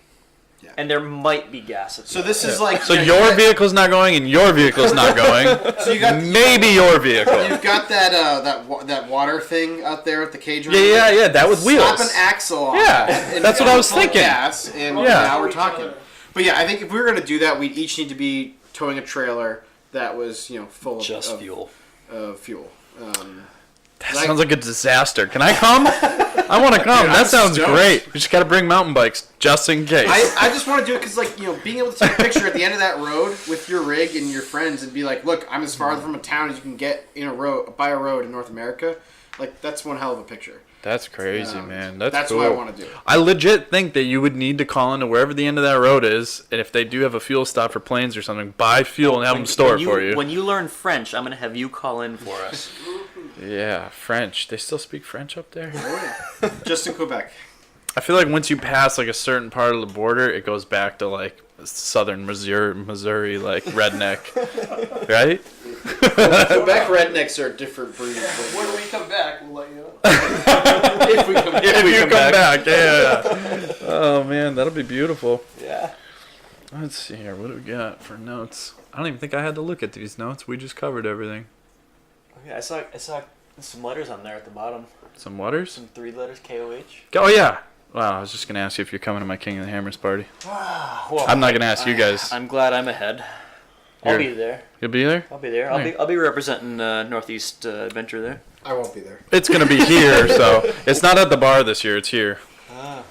Yeah. And there might be gas at the So this is like... So your vehicle's not going and your vehicle's not going. So you got maybe your vehicle. You've got that water thing out there at the cage. Yeah, that with wheels. Slap an axle on. Yeah, that's what I was thinking. Gas, and now we're talking. But yeah, I think if we were going to do that, we'd each need to be towing a trailer that was full of fuel. That sounds like a disaster. Can I come? I want to come. Dude, that sounds stoked. great. We just got to bring mountain bikes just in case. I just want to do it because, being able to take a picture at the end of that road with your rig and your friends and be like, look, I'm as far from a town as you can get by a road in North America. Like, that's one hell of a picture. That's crazy, man. That's cool. what I want to do. I legit think that you would need to call into wherever the end of that road is, and if they do have a fuel stop for planes or something, buy fuel and have them store it for you. When you learn French, I'm going to have you call in for us. Yeah, French. They still speak French up there? Just in Quebec. I feel like once you pass like a certain part of the border, it goes back to like southern Missouri like redneck, right? Quebec rednecks are a different breed. When we come back, we'll let you know. If we come back. If you come back, yeah. Oh man, that'll be beautiful. Yeah. Let's see here. What do we got for notes? I don't even think I had to look at these notes. We just covered everything. Okay, I saw some letters on there at the bottom. Some waters? Some 3 letters, KOH. Oh yeah. Wow, I was just gonna ask you if you're coming to my King of the Hammers party. Well, I'm not gonna ask you guys. I'm glad I'm ahead. I'll be there. You'll be there? I'll be there. I'll be representing Northeast Adventure there. I won't be there. It's gonna be here, so it's not at the bar this year. It's here.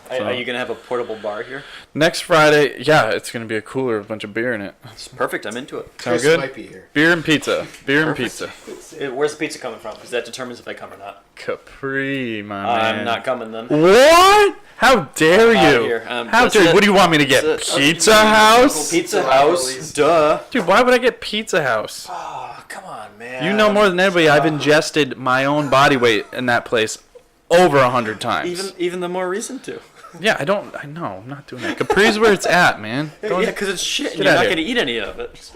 Are you gonna have a portable bar here? Next Friday, yeah, it's gonna be a cooler with a bunch of beer in it. It's perfect. I'm into it. Sound Chris good? might be here. Beer and pizza. Beer and pizza. Where's the pizza coming from? Because that determines if I come or not. Capri, my man. I'm not coming then. What? How dare Outta you? here. How That's dare you? it. What do you want me to get? That's it. Pizza House? Pizza House. Duh. Dude, why would I get Pizza House? Oh, come on, man. You know more than anybody. I've ingested my own body weight in that place over 100 times. Even the more reason to. Yeah, I know. I'm not doing that. Capri's where it's at, man. Yeah, because it's shit. And Get you're outta not here. gonna eat any of it.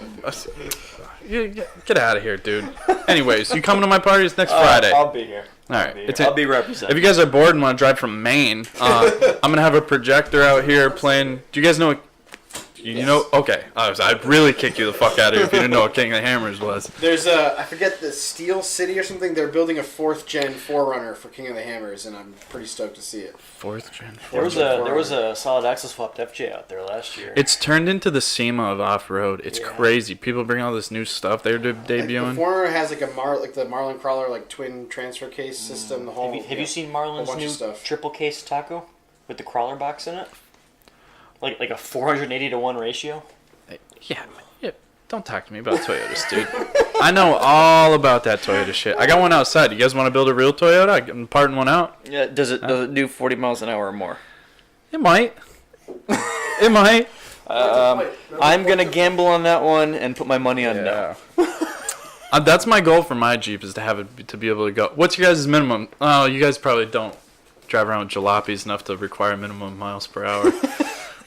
Get out of here, dude. Anyways, you coming to my party? It's next Friday. I'll be here. All right. I'll be representing. If you guys are bored and want to drive from Maine, I'm gonna have a projector out here playing. Do you guys know? You know? Okay. I'd really kick you the fuck out of here if you didn't know what King of the Hammers was. There's I forget, the Steel City or something. They're building a 4th gen Forerunner for King of the Hammers, and I'm pretty stoked to see it. 4th gen. There was a solid axle swapped FJ out there last year. It's turned into the SEMA of off-road. It's crazy. People bring all this new stuff they're debuting. The Forerunner has like the Marlin Crawler twin transfer case system. The whole. Have you seen whole Marlin's bunch of new stuff. triple case taco with the crawler box in it? Like a 480 to 1 ratio. Yeah. Don't talk to me about Toyotas, dude. I know all about that Toyota shit. I got one outside. You guys want to build a real Toyota? I'm parting one out. Yeah. Does it do 40 miles an hour or more? It might. It might. I'm gonna gamble on that one and put my money on no. That's my goal for my Jeep, is to have it to be able to go. What's your guys' minimum? Oh, you guys probably don't drive around with jalopies enough to require minimum miles per hour.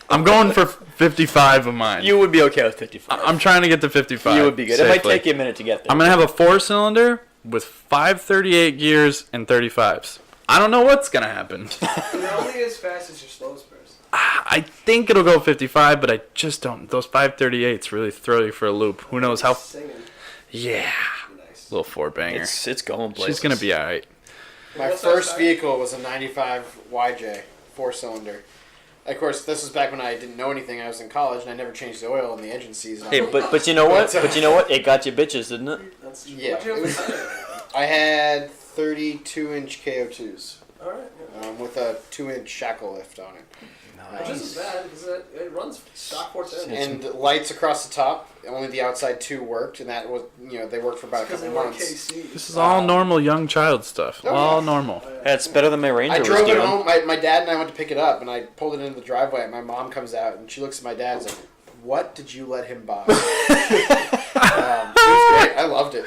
I'm going for 55 of mine. You would be okay with 55. I'm trying to get to 55. You would be good. Safely. It might take you a minute to get there. I'm going to have a 4-cylinder with 538 gears and 35s. I don't know what's going to happen. You're only as fast as your slowest person. I think it'll go 55, but I just don't. Those 538s really throw you for a loop. Who knows how. Singing. Yeah. Nice. Little 4-banger. It's going places. She's going to be all right. My first vehicle was a 95 YJ 4-cylinder. Of course, this was back when I didn't know anything. I was in college, and I never changed the oil in the engine season. Hey, but you know what? But you know what? It got you bitches, didn't it? That's Yeah, What'd you have it was- for I had 32-inch KO2s All right. Yeah. with a 2-inch shackle lift on it. Which isn't bad because it runs stock 410. And lights across the top. Only the outside 2 worked, and that was, they worked for about a Because couple they weren't months. KC. This is all normal young child stuff. Oh, All yeah. normal. That's better than my Ranger I was drove it doing. home. My dad and I went to pick it up, and I pulled it into the driveway. And my mom comes out, and she looks at my dad and is like, "What did you let him buy?" It was great. I loved it.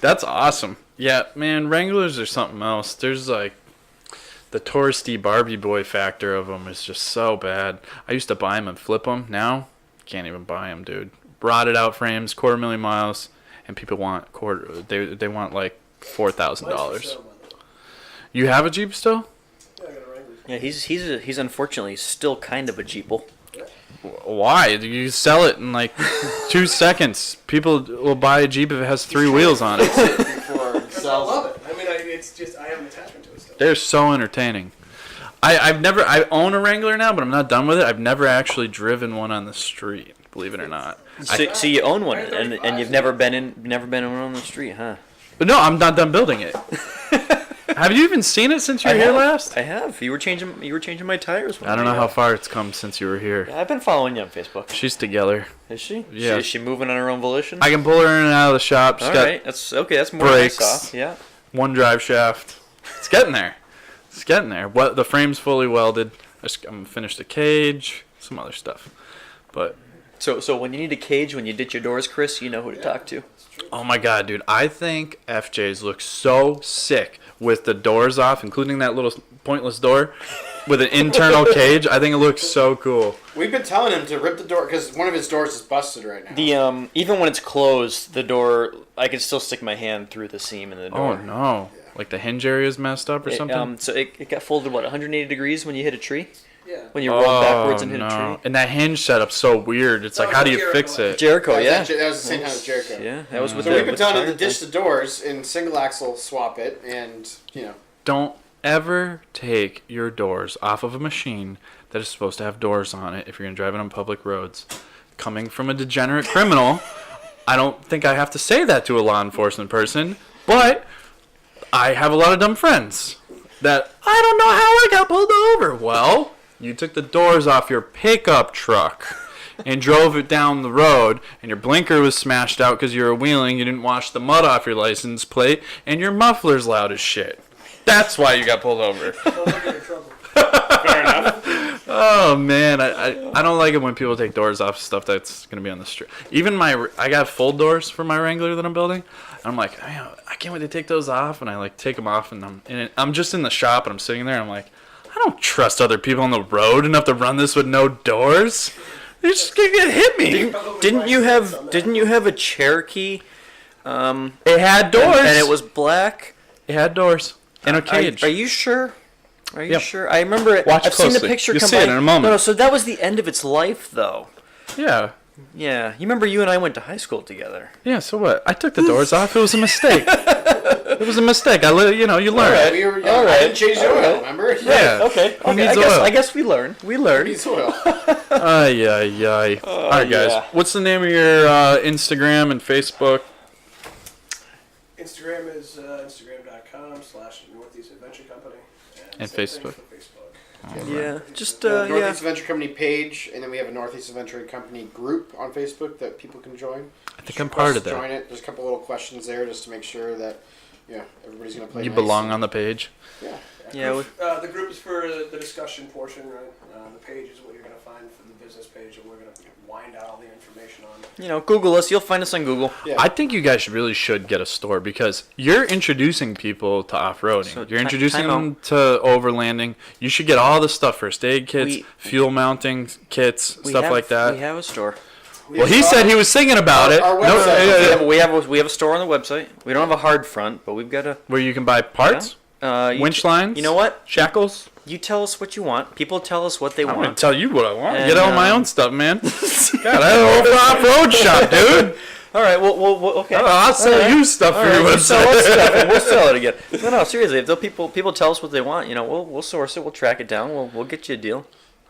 That's awesome. Yeah, man, Wranglers are something else. There's like the touristy Barbie boy factor of them is just so bad. I used to buy them and flip them. Now, can't even buy them, dude. Rotted out frames, 250,000 miles, and people want they want like $4,000. You have a Jeep still? Yeah, I got a Wrangler. Yeah, he's unfortunately still kind of a Jeeple. Why? You sell it in like 2 seconds. People will buy a Jeep if it has 3 wheels on it. Before it Because I sells love it. I mean, it's just I have an attachment to it still. They're so entertaining. I own a Wrangler now, but I'm not done with it. I've never actually driven one on the street, believe it or not. So you own one, and you've never been in one on the street, huh? But no, I'm not done building it. Have you even seen it since you were here last? I have. You were changing my tires. I don't know how far it's come since you were here. I've been following you on Facebook. She's together. Is she? Yeah. Is she moving on her own volition? I can pull her in and out of the shop. She's All got right. That's okay. That's more than I brakes. saw. Yeah. 1 drive shaft. It's getting there. It's getting there. What the frame's fully welded. I'm gonna finish the cage, some other stuff. But So when you need a cage, when you ditch your doors, Chris, you know who to talk to. oh my god, dude, I think FJ's look so sick with the doors off, including that little pointless door with an internal cage. I think it looks so cool. We've been telling him to rip the door because one of his doors is busted right now. The even when it's closed, the door, I can still stick my hand through the seam in the door. Oh no. Like the hinge area is messed up or something? So it got folded, 180 degrees when you hit a tree? Yeah. When you roll backwards and hit a no. tree? And that hinge setup's so weird. It's like, how do you fix it? Jericho, yeah. That was the same time as Jericho. Yeah, that was with So the, we've been with telling him the to ditch the doors and single axle swap it, and Don't ever take your doors off of a machine that is supposed to have doors on it if you're going to drive it on public roads. Coming from a degenerate criminal, I don't think I have to say that to a law enforcement person, but I have a lot of dumb friends that I don't know how I got pulled over. Well, you took the doors off your pickup truck and drove it down the road, and your blinker was smashed out because you were wheeling, you didn't wash the mud off your license plate, and your muffler's loud as shit. That's why you got pulled over. Don't get in trouble. fair enough. Oh man, I don't like it when people take doors off stuff that's gonna be on the street. Even I got full doors for my Wrangler that I'm building. And I'm like, man, I can't wait to take those off, and I like take them off, and I'm just in the shop, and I'm sitting there, and I'm like, I don't trust other people on the road enough to run this with no doors. They're just gonna hit me. Didn't you have a Cherokee? It had doors, And it was black. It had doors and a cage. Are you sure? Are you Yep. sure? I remember it. Watch I've seen the closely. picture You'll come see by. it in a moment. No, so that was the end of its life, though. Yeah. Yeah, you remember you and I went to high school together. Yeah. So what? I took the doors off. It was a mistake. It was a mistake. You learn. I didn't change the oil, remember? Yeah. Okay. Who needs oil? I guess we learned. We Who learned. needs oil? Ay, ay, ay. All right, guys. yeah. What's the name of your Instagram and Facebook? Instagram is instagram.com/Northeast Adventure Company. And same Facebook. thing for Facebook. Yeah, just The yeah. Northeast Adventure Company page, and then we have a Northeast Adventure Company group on Facebook that people can join. I think I'm part of that. Join it. There's a couple little questions there just to make sure that everybody's gonna play. You nice. belong on the page. Yeah. Yeah, The group is for the discussion portion, right? The page is what you're going to find for the business page, and we're going to wind out all the information on. Google us. You'll find us on Google. Yeah. I think you guys really should get a store because you're introducing people to off-roading. So You're introducing time them to overlanding. You should get all the stuff, first aid kits, fuel mounting kits, stuff like that. We have a store. Well, he said he was singing about it. Our No, website. We have a store on the website. We don't have a hard front, but we've got a where you can buy parts, winch lines. You know what? Shackles. You tell us what you want. People tell us what they I'm gonna want. tell you what I want. And, Get all my own stuff, man. God, I have an off-road shop, dude. All right. Well, okay. I'll sell you stuff All for right, your you sell us website. stuff and we'll sell it again. No, seriously. If the people tell us what they want, we'll source it. We'll track it down. We'll get you a deal.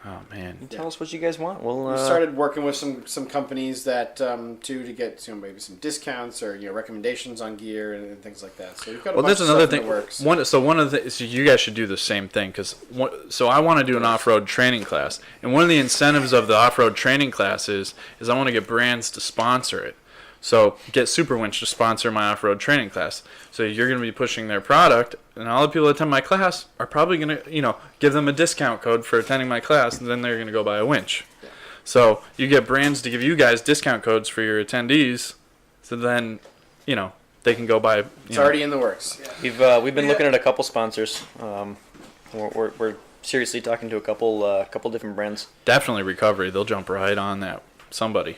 Oh man. Tell us what you guys want. We started working with some companies that to get maybe some discounts or recommendations on gear and things like that. So we've got a bunch That's of another stuff in thing. the works. One of the you guys should do the same thing because I want to do an off-road training class, and one of the incentives of the off-road training class is I want to get brands to sponsor it. So get Super Winch to sponsor my off-road training class. So you're going to be pushing their product, and all the people that attend my class are probably going to, give them a discount code for attending my class, and then they're going to go buy a winch. Yeah. So you get brands to give you guys discount codes for your attendees, so then, they can go buy. It's already in the works. Yeah. We've been looking at a couple sponsors. We're seriously talking to a couple different brands. Definitely Recovery. They'll jump right on that. Somebody.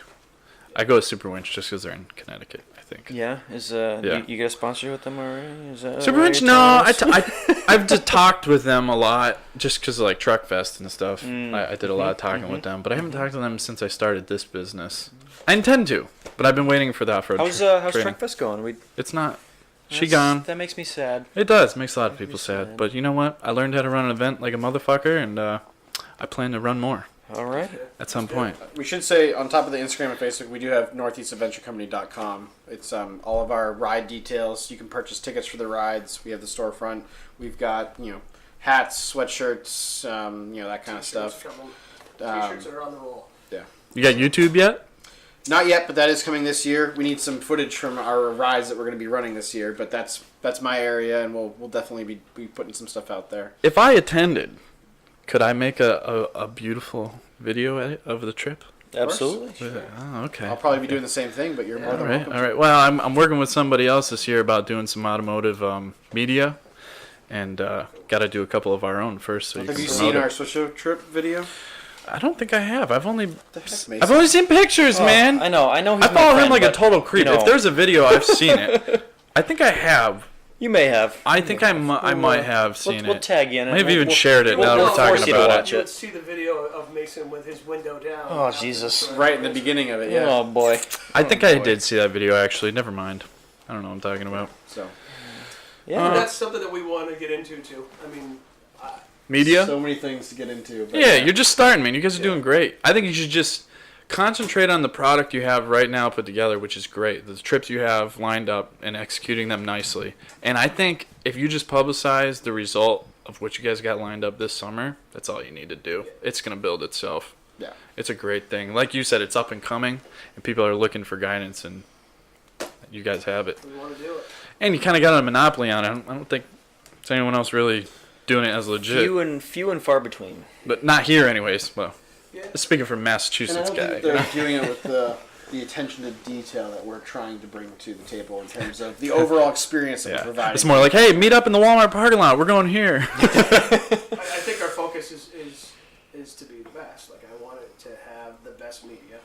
I go with Super Winch just because they're in Connecticut, I think. Yeah, you get a sponsor with them already? Is that Super Winch? No, I've just talked with them a lot just because of like Truck Fest and stuff. I did a lot of talking with them, but I haven't talked to them since I started this business. I intend to, but I've been waiting for the off-road How's training. Truck Fest going? It's not. She gone. That makes me sad. It does. Makes a lot of people sad. But you know what? I learned how to run an event like a motherfucker, and I plan to run more. All right. At some point. We should say on top of the Instagram and Facebook, we do have northeastadventurecompany.com. It's all of our ride details. You can purchase tickets for the rides. We have the storefront. We've got hats, sweatshirts, that kind of stuff. T-shirts are on the roll. Yeah. You got YouTube yet? Not yet, but that is coming this year. We need some footage from our rides that we're going to be running this year, but that's my area, and we'll definitely be putting some stuff out there. If I attended, could I make a beautiful video edit of the trip? Absolutely. Yeah. Oh, okay. I'll probably be doing the same thing, but you're more than welcome. All right. Well, I'm working with somebody else this year about doing some automotive media, and got to do a couple of our own first. So Have you seen our Swisho trip video? I don't think I have. I've only Mason? seen pictures, man. I know. I He's follow my him like a friend, total but, creep. you know, If there's a video, I've seen it. I think I have. you may have. I think I might have seen We'll it. tag you in it. Maybe even We'll- shared it. Now that we'll we're talking force you to about watch it. You would see the video of Mason with his window down. Oh, Jesus. Right in the beginning of it, yeah. Oh boy. I think I did see that video actually. Never mind. I don't know what I'm talking about. So Yeah. That's something that we want to get into too. I mean, Media? so many things to get into. But Yeah, you're just starting, man. You guys are doing great. I think you should just concentrate on the product you have right now put together, which is great. The trips you have lined up and executing them nicely. And I think if you just publicize the result of what you guys got lined up this summer, that's all you need to do. It's going to build itself. Yeah. It's a great thing. Like you said, it's up and coming, and people are looking for guidance, and you guys have it. we want to do it. And you kind of got a monopoly on it. I don't think there's anyone else really doing it as legit. Few and far between. But not here, anyways. Well, Yeah. speaking from And I Massachusetts don't guy. think they're doing it with the attention to detail that we're trying to bring to the table in terms of the overall experience that we're providing. It's more like, hey, meet up in the Walmart parking lot. We're going here. I think our focus is to be the best. Like I want it to have the best media.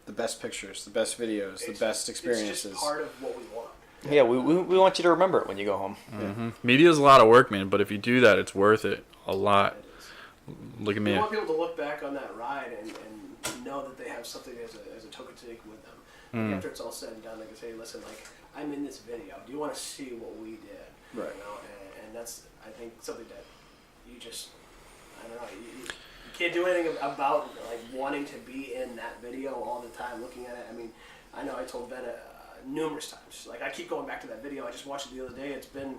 The best pictures, the best videos, the It's- best experiences. It's just part of what we want. Yeah, we want you to remember it when you go home. Mm-hmm. Media's a lot of work, man. But if you do that, it's worth it a lot. Look at We me. want people to look back on that ride and know that they have something as a token to take with them. Like after it's all said and done, they can say, "Listen, like I'm in this video. Do you want to see what we did?" Right. You know, and that's I think something that you just I don't know. You can't do anything about like wanting to be in that video all the time, looking at it. I mean, I know I told Ben numerous times. Like I keep going back to that video. I just watched it the other day. It's been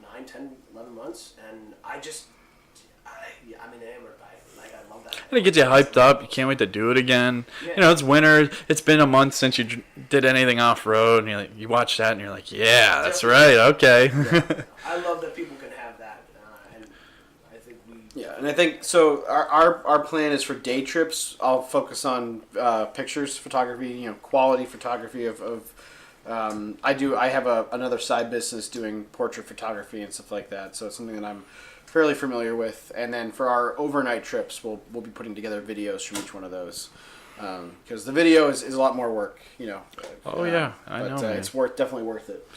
9, 10, 11 months, and I'm enamored by it. Like I love that. And it gets you hyped up. You can't wait to do it again. Yeah. You know, it's winter. It's been a month since you did anything off road, and you watch that, and you're like, yeah, that's right. Okay. I love that people can have that, and I think we. Yeah, and I think so. Our plan is for day trips. I'll focus on pictures, photography, quality photography of I have another side business doing portrait photography and stuff like that. So it's something that I'm fairly familiar with. And then for our overnight trips, we'll be putting together videos from each one of those. Because the video is a lot more work, Oh, yeah. I know, man. It's definitely worth it.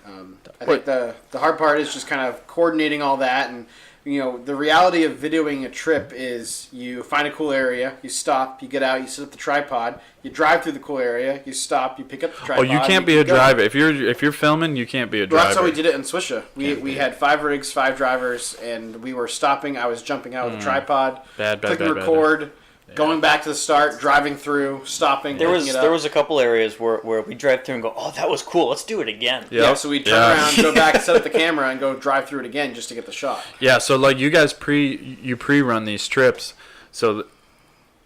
I think the hard part is just kind of coordinating all that, and the reality of videoing a trip is you find a cool area, you stop, you get out, you set up the tripod, you drive through the cool area, you stop, you pick up the Oh, tripod. you can't be a driver. If you're filming, you can't be a Well, driver. that's how we did it in Swisha. We had 5 rigs, 5 drivers, and we were stopping. I was jumping out with the tripod, Bad, clicking bad. record, going back to the start, driving through, stopping, There picking it up. was a couple areas where we drive through and go, oh, that was cool. Let's do it again. Yeah, so we turn around, go back, set up the camera, and go drive through it again just to get the shot. Yeah, so like you guys pre-run these trips, so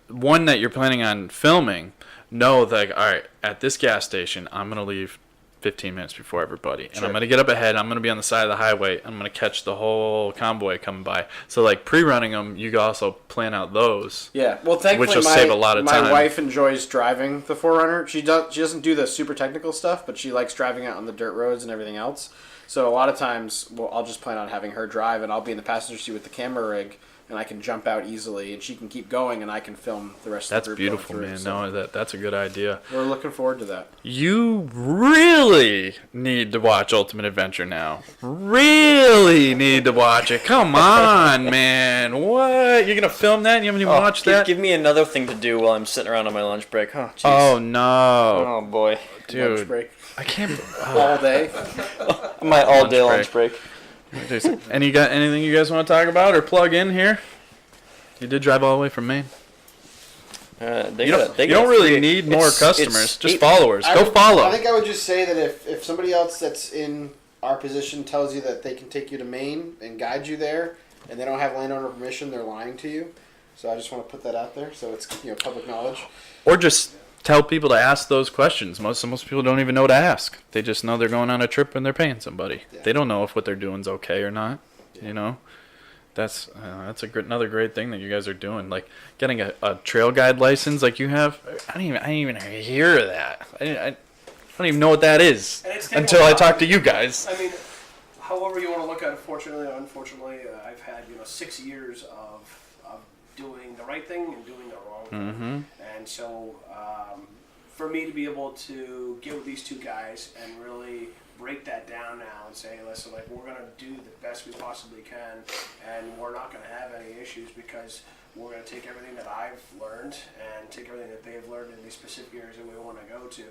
one that you're planning on filming, know that, all right, at this gas station, I'm going to leave 15 minutes before everybody. And Sure. I'm going to get up ahead. I'm going to be on the side of the highway. I'm going to catch the whole convoy coming by. So like pre-running them, you can also plan out those. Yeah, well, thankfully, Which will save a lot of time. My wife enjoys driving the 4Runner. She doesn't do the super technical stuff, but she likes driving out on the dirt roads and everything else. So a lot of times, I'll just plan on having her drive, and I'll be in the passenger seat with the camera rig, and I can jump out easily, and she can keep going, and I can film the rest That's of the group beautiful, going through. man. So No, that's a good idea. we're looking forward to that. You really need to watch Ultimate Adventure now. Really need to watch it. Come on, man. What? You're going to film that and you haven't even watched that? Give me another thing to do while I'm sitting around on my lunch break. Oh, jeez. Oh, no. Oh, boy. Dude. Lunch break I can't. all day. My all-day Lunch lunch break. break. And you got anything you guys want to talk about or plug in here? You did drive all the way from Maine. You don't really need more customers, just followers. Go follow. I think I would just say that if somebody else that's in our position tells you that they can take you to Maine and guide you there, and they don't have landowner permission, they're lying to you. So I just want to put that out there, so it's public knowledge. Or just tell people to ask those questions. Most people don't even know to ask. They just know they're going on a trip and they're paying somebody. Yeah. They don't know if what they're doing is okay or not. Yeah. That's another great thing that you guys are doing. Like getting a trail guide license, like you have. I didn't even hear of that. I don't even know what that is And it's taken until a I while. talked to you guys. I mean, however you want to look at it, fortunately or unfortunately, I've had 6 years of doing the right thing and doing the wrong thing. Mm-hmm. And so, for me to be able to get with these two guys and really break that down now and say, listen, like, we're going to do the best we possibly can, and we're not going to have any issues because we're going to take everything that I've learned and take everything that they've learned in these specific areas that we want to go to,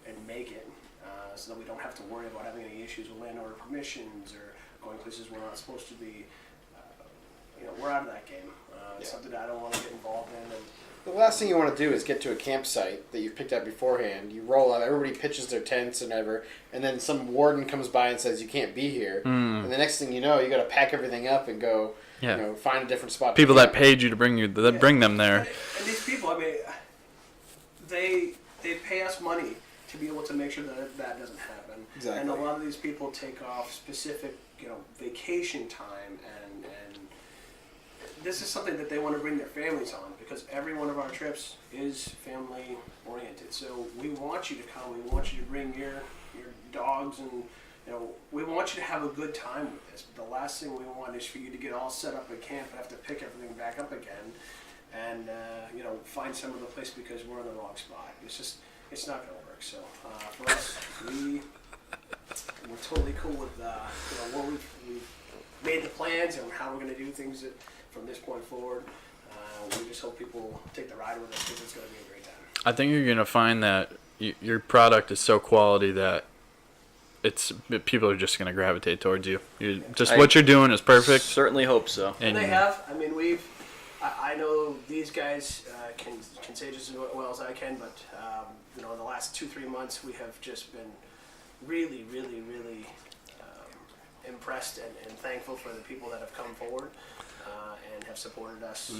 and make it so that we don't have to worry about having any issues with landowner permissions or going places we're not supposed to be. We're out of that game. It's something that I don't want to get involved in. And The last thing you want to do is get to a campsite that you've picked out beforehand. You roll up, everybody pitches their tents and ever, and then some warden comes by and says you can't be here. And the next thing you know, you got to pack everything up and go, find a different spot. People to that camp. paid you to bring bring them there. And these people, I mean, they pay us money to be able to make sure that that doesn't happen. Exactly. And a lot of these people take off specific, vacation time, and this is something that they want to bring their families on because every one of our trips is family oriented. So we want you to come. We want you to bring your dogs, and we want you to have a good time with this. But the last thing we want is for you to get all set up at camp and have to pick everything back up again, and find some other place because we're in the wrong spot. It's not going to work. So for us, we're totally cool with what we've made the plans and how we're going to do things from this point forward. We just hope people take the ride with us because it's going to be a great time. I think you're gonna find that your product is so quality that people are just gonna gravitate towards you. What you're doing is perfect. Certainly hope so. And they have. I mean, I know these guys can say just as well as I can, but in the last 2-3 months we have just been really, really, really impressed and thankful for the people that have come forward and have supported us.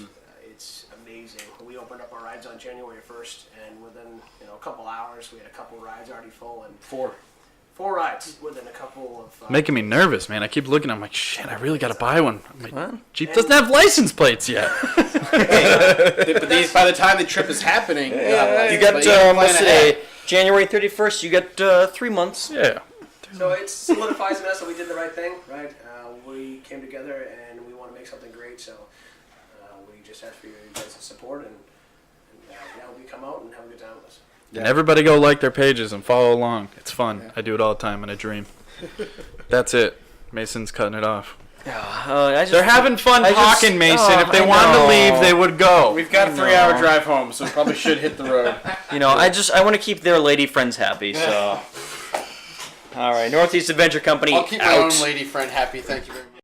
It's amazing. We opened up our rides on January 1st, and within a couple hours we had a couple rides already full, and four rides within a couple of Making me nervous, man. I keep looking. I'm like, shit. I really gotta buy one. I'm like, Jeep doesn't have license plates yet. But by the time the trip is happening, You got what's today? January 31st. You got 3 months. Yeah. So it solidifies in us that we did the right thing, right? We came together and we want to make something great, so we just ask for you guys' support and we come out and have a good time with us. And everybody go like their pages and follow along. It's fun. Yeah. I do it all the time in a dream. That's it. Mason's cutting it off. They're having fun talking, Mason. If they wanted to leave, they would go. We've got a 3-hour drive home, so we probably should hit the road. I want to keep their lady friends happy, so. All right, Northeast Adventure Company I'll keep my out. own lady friend happy. Thank you very much.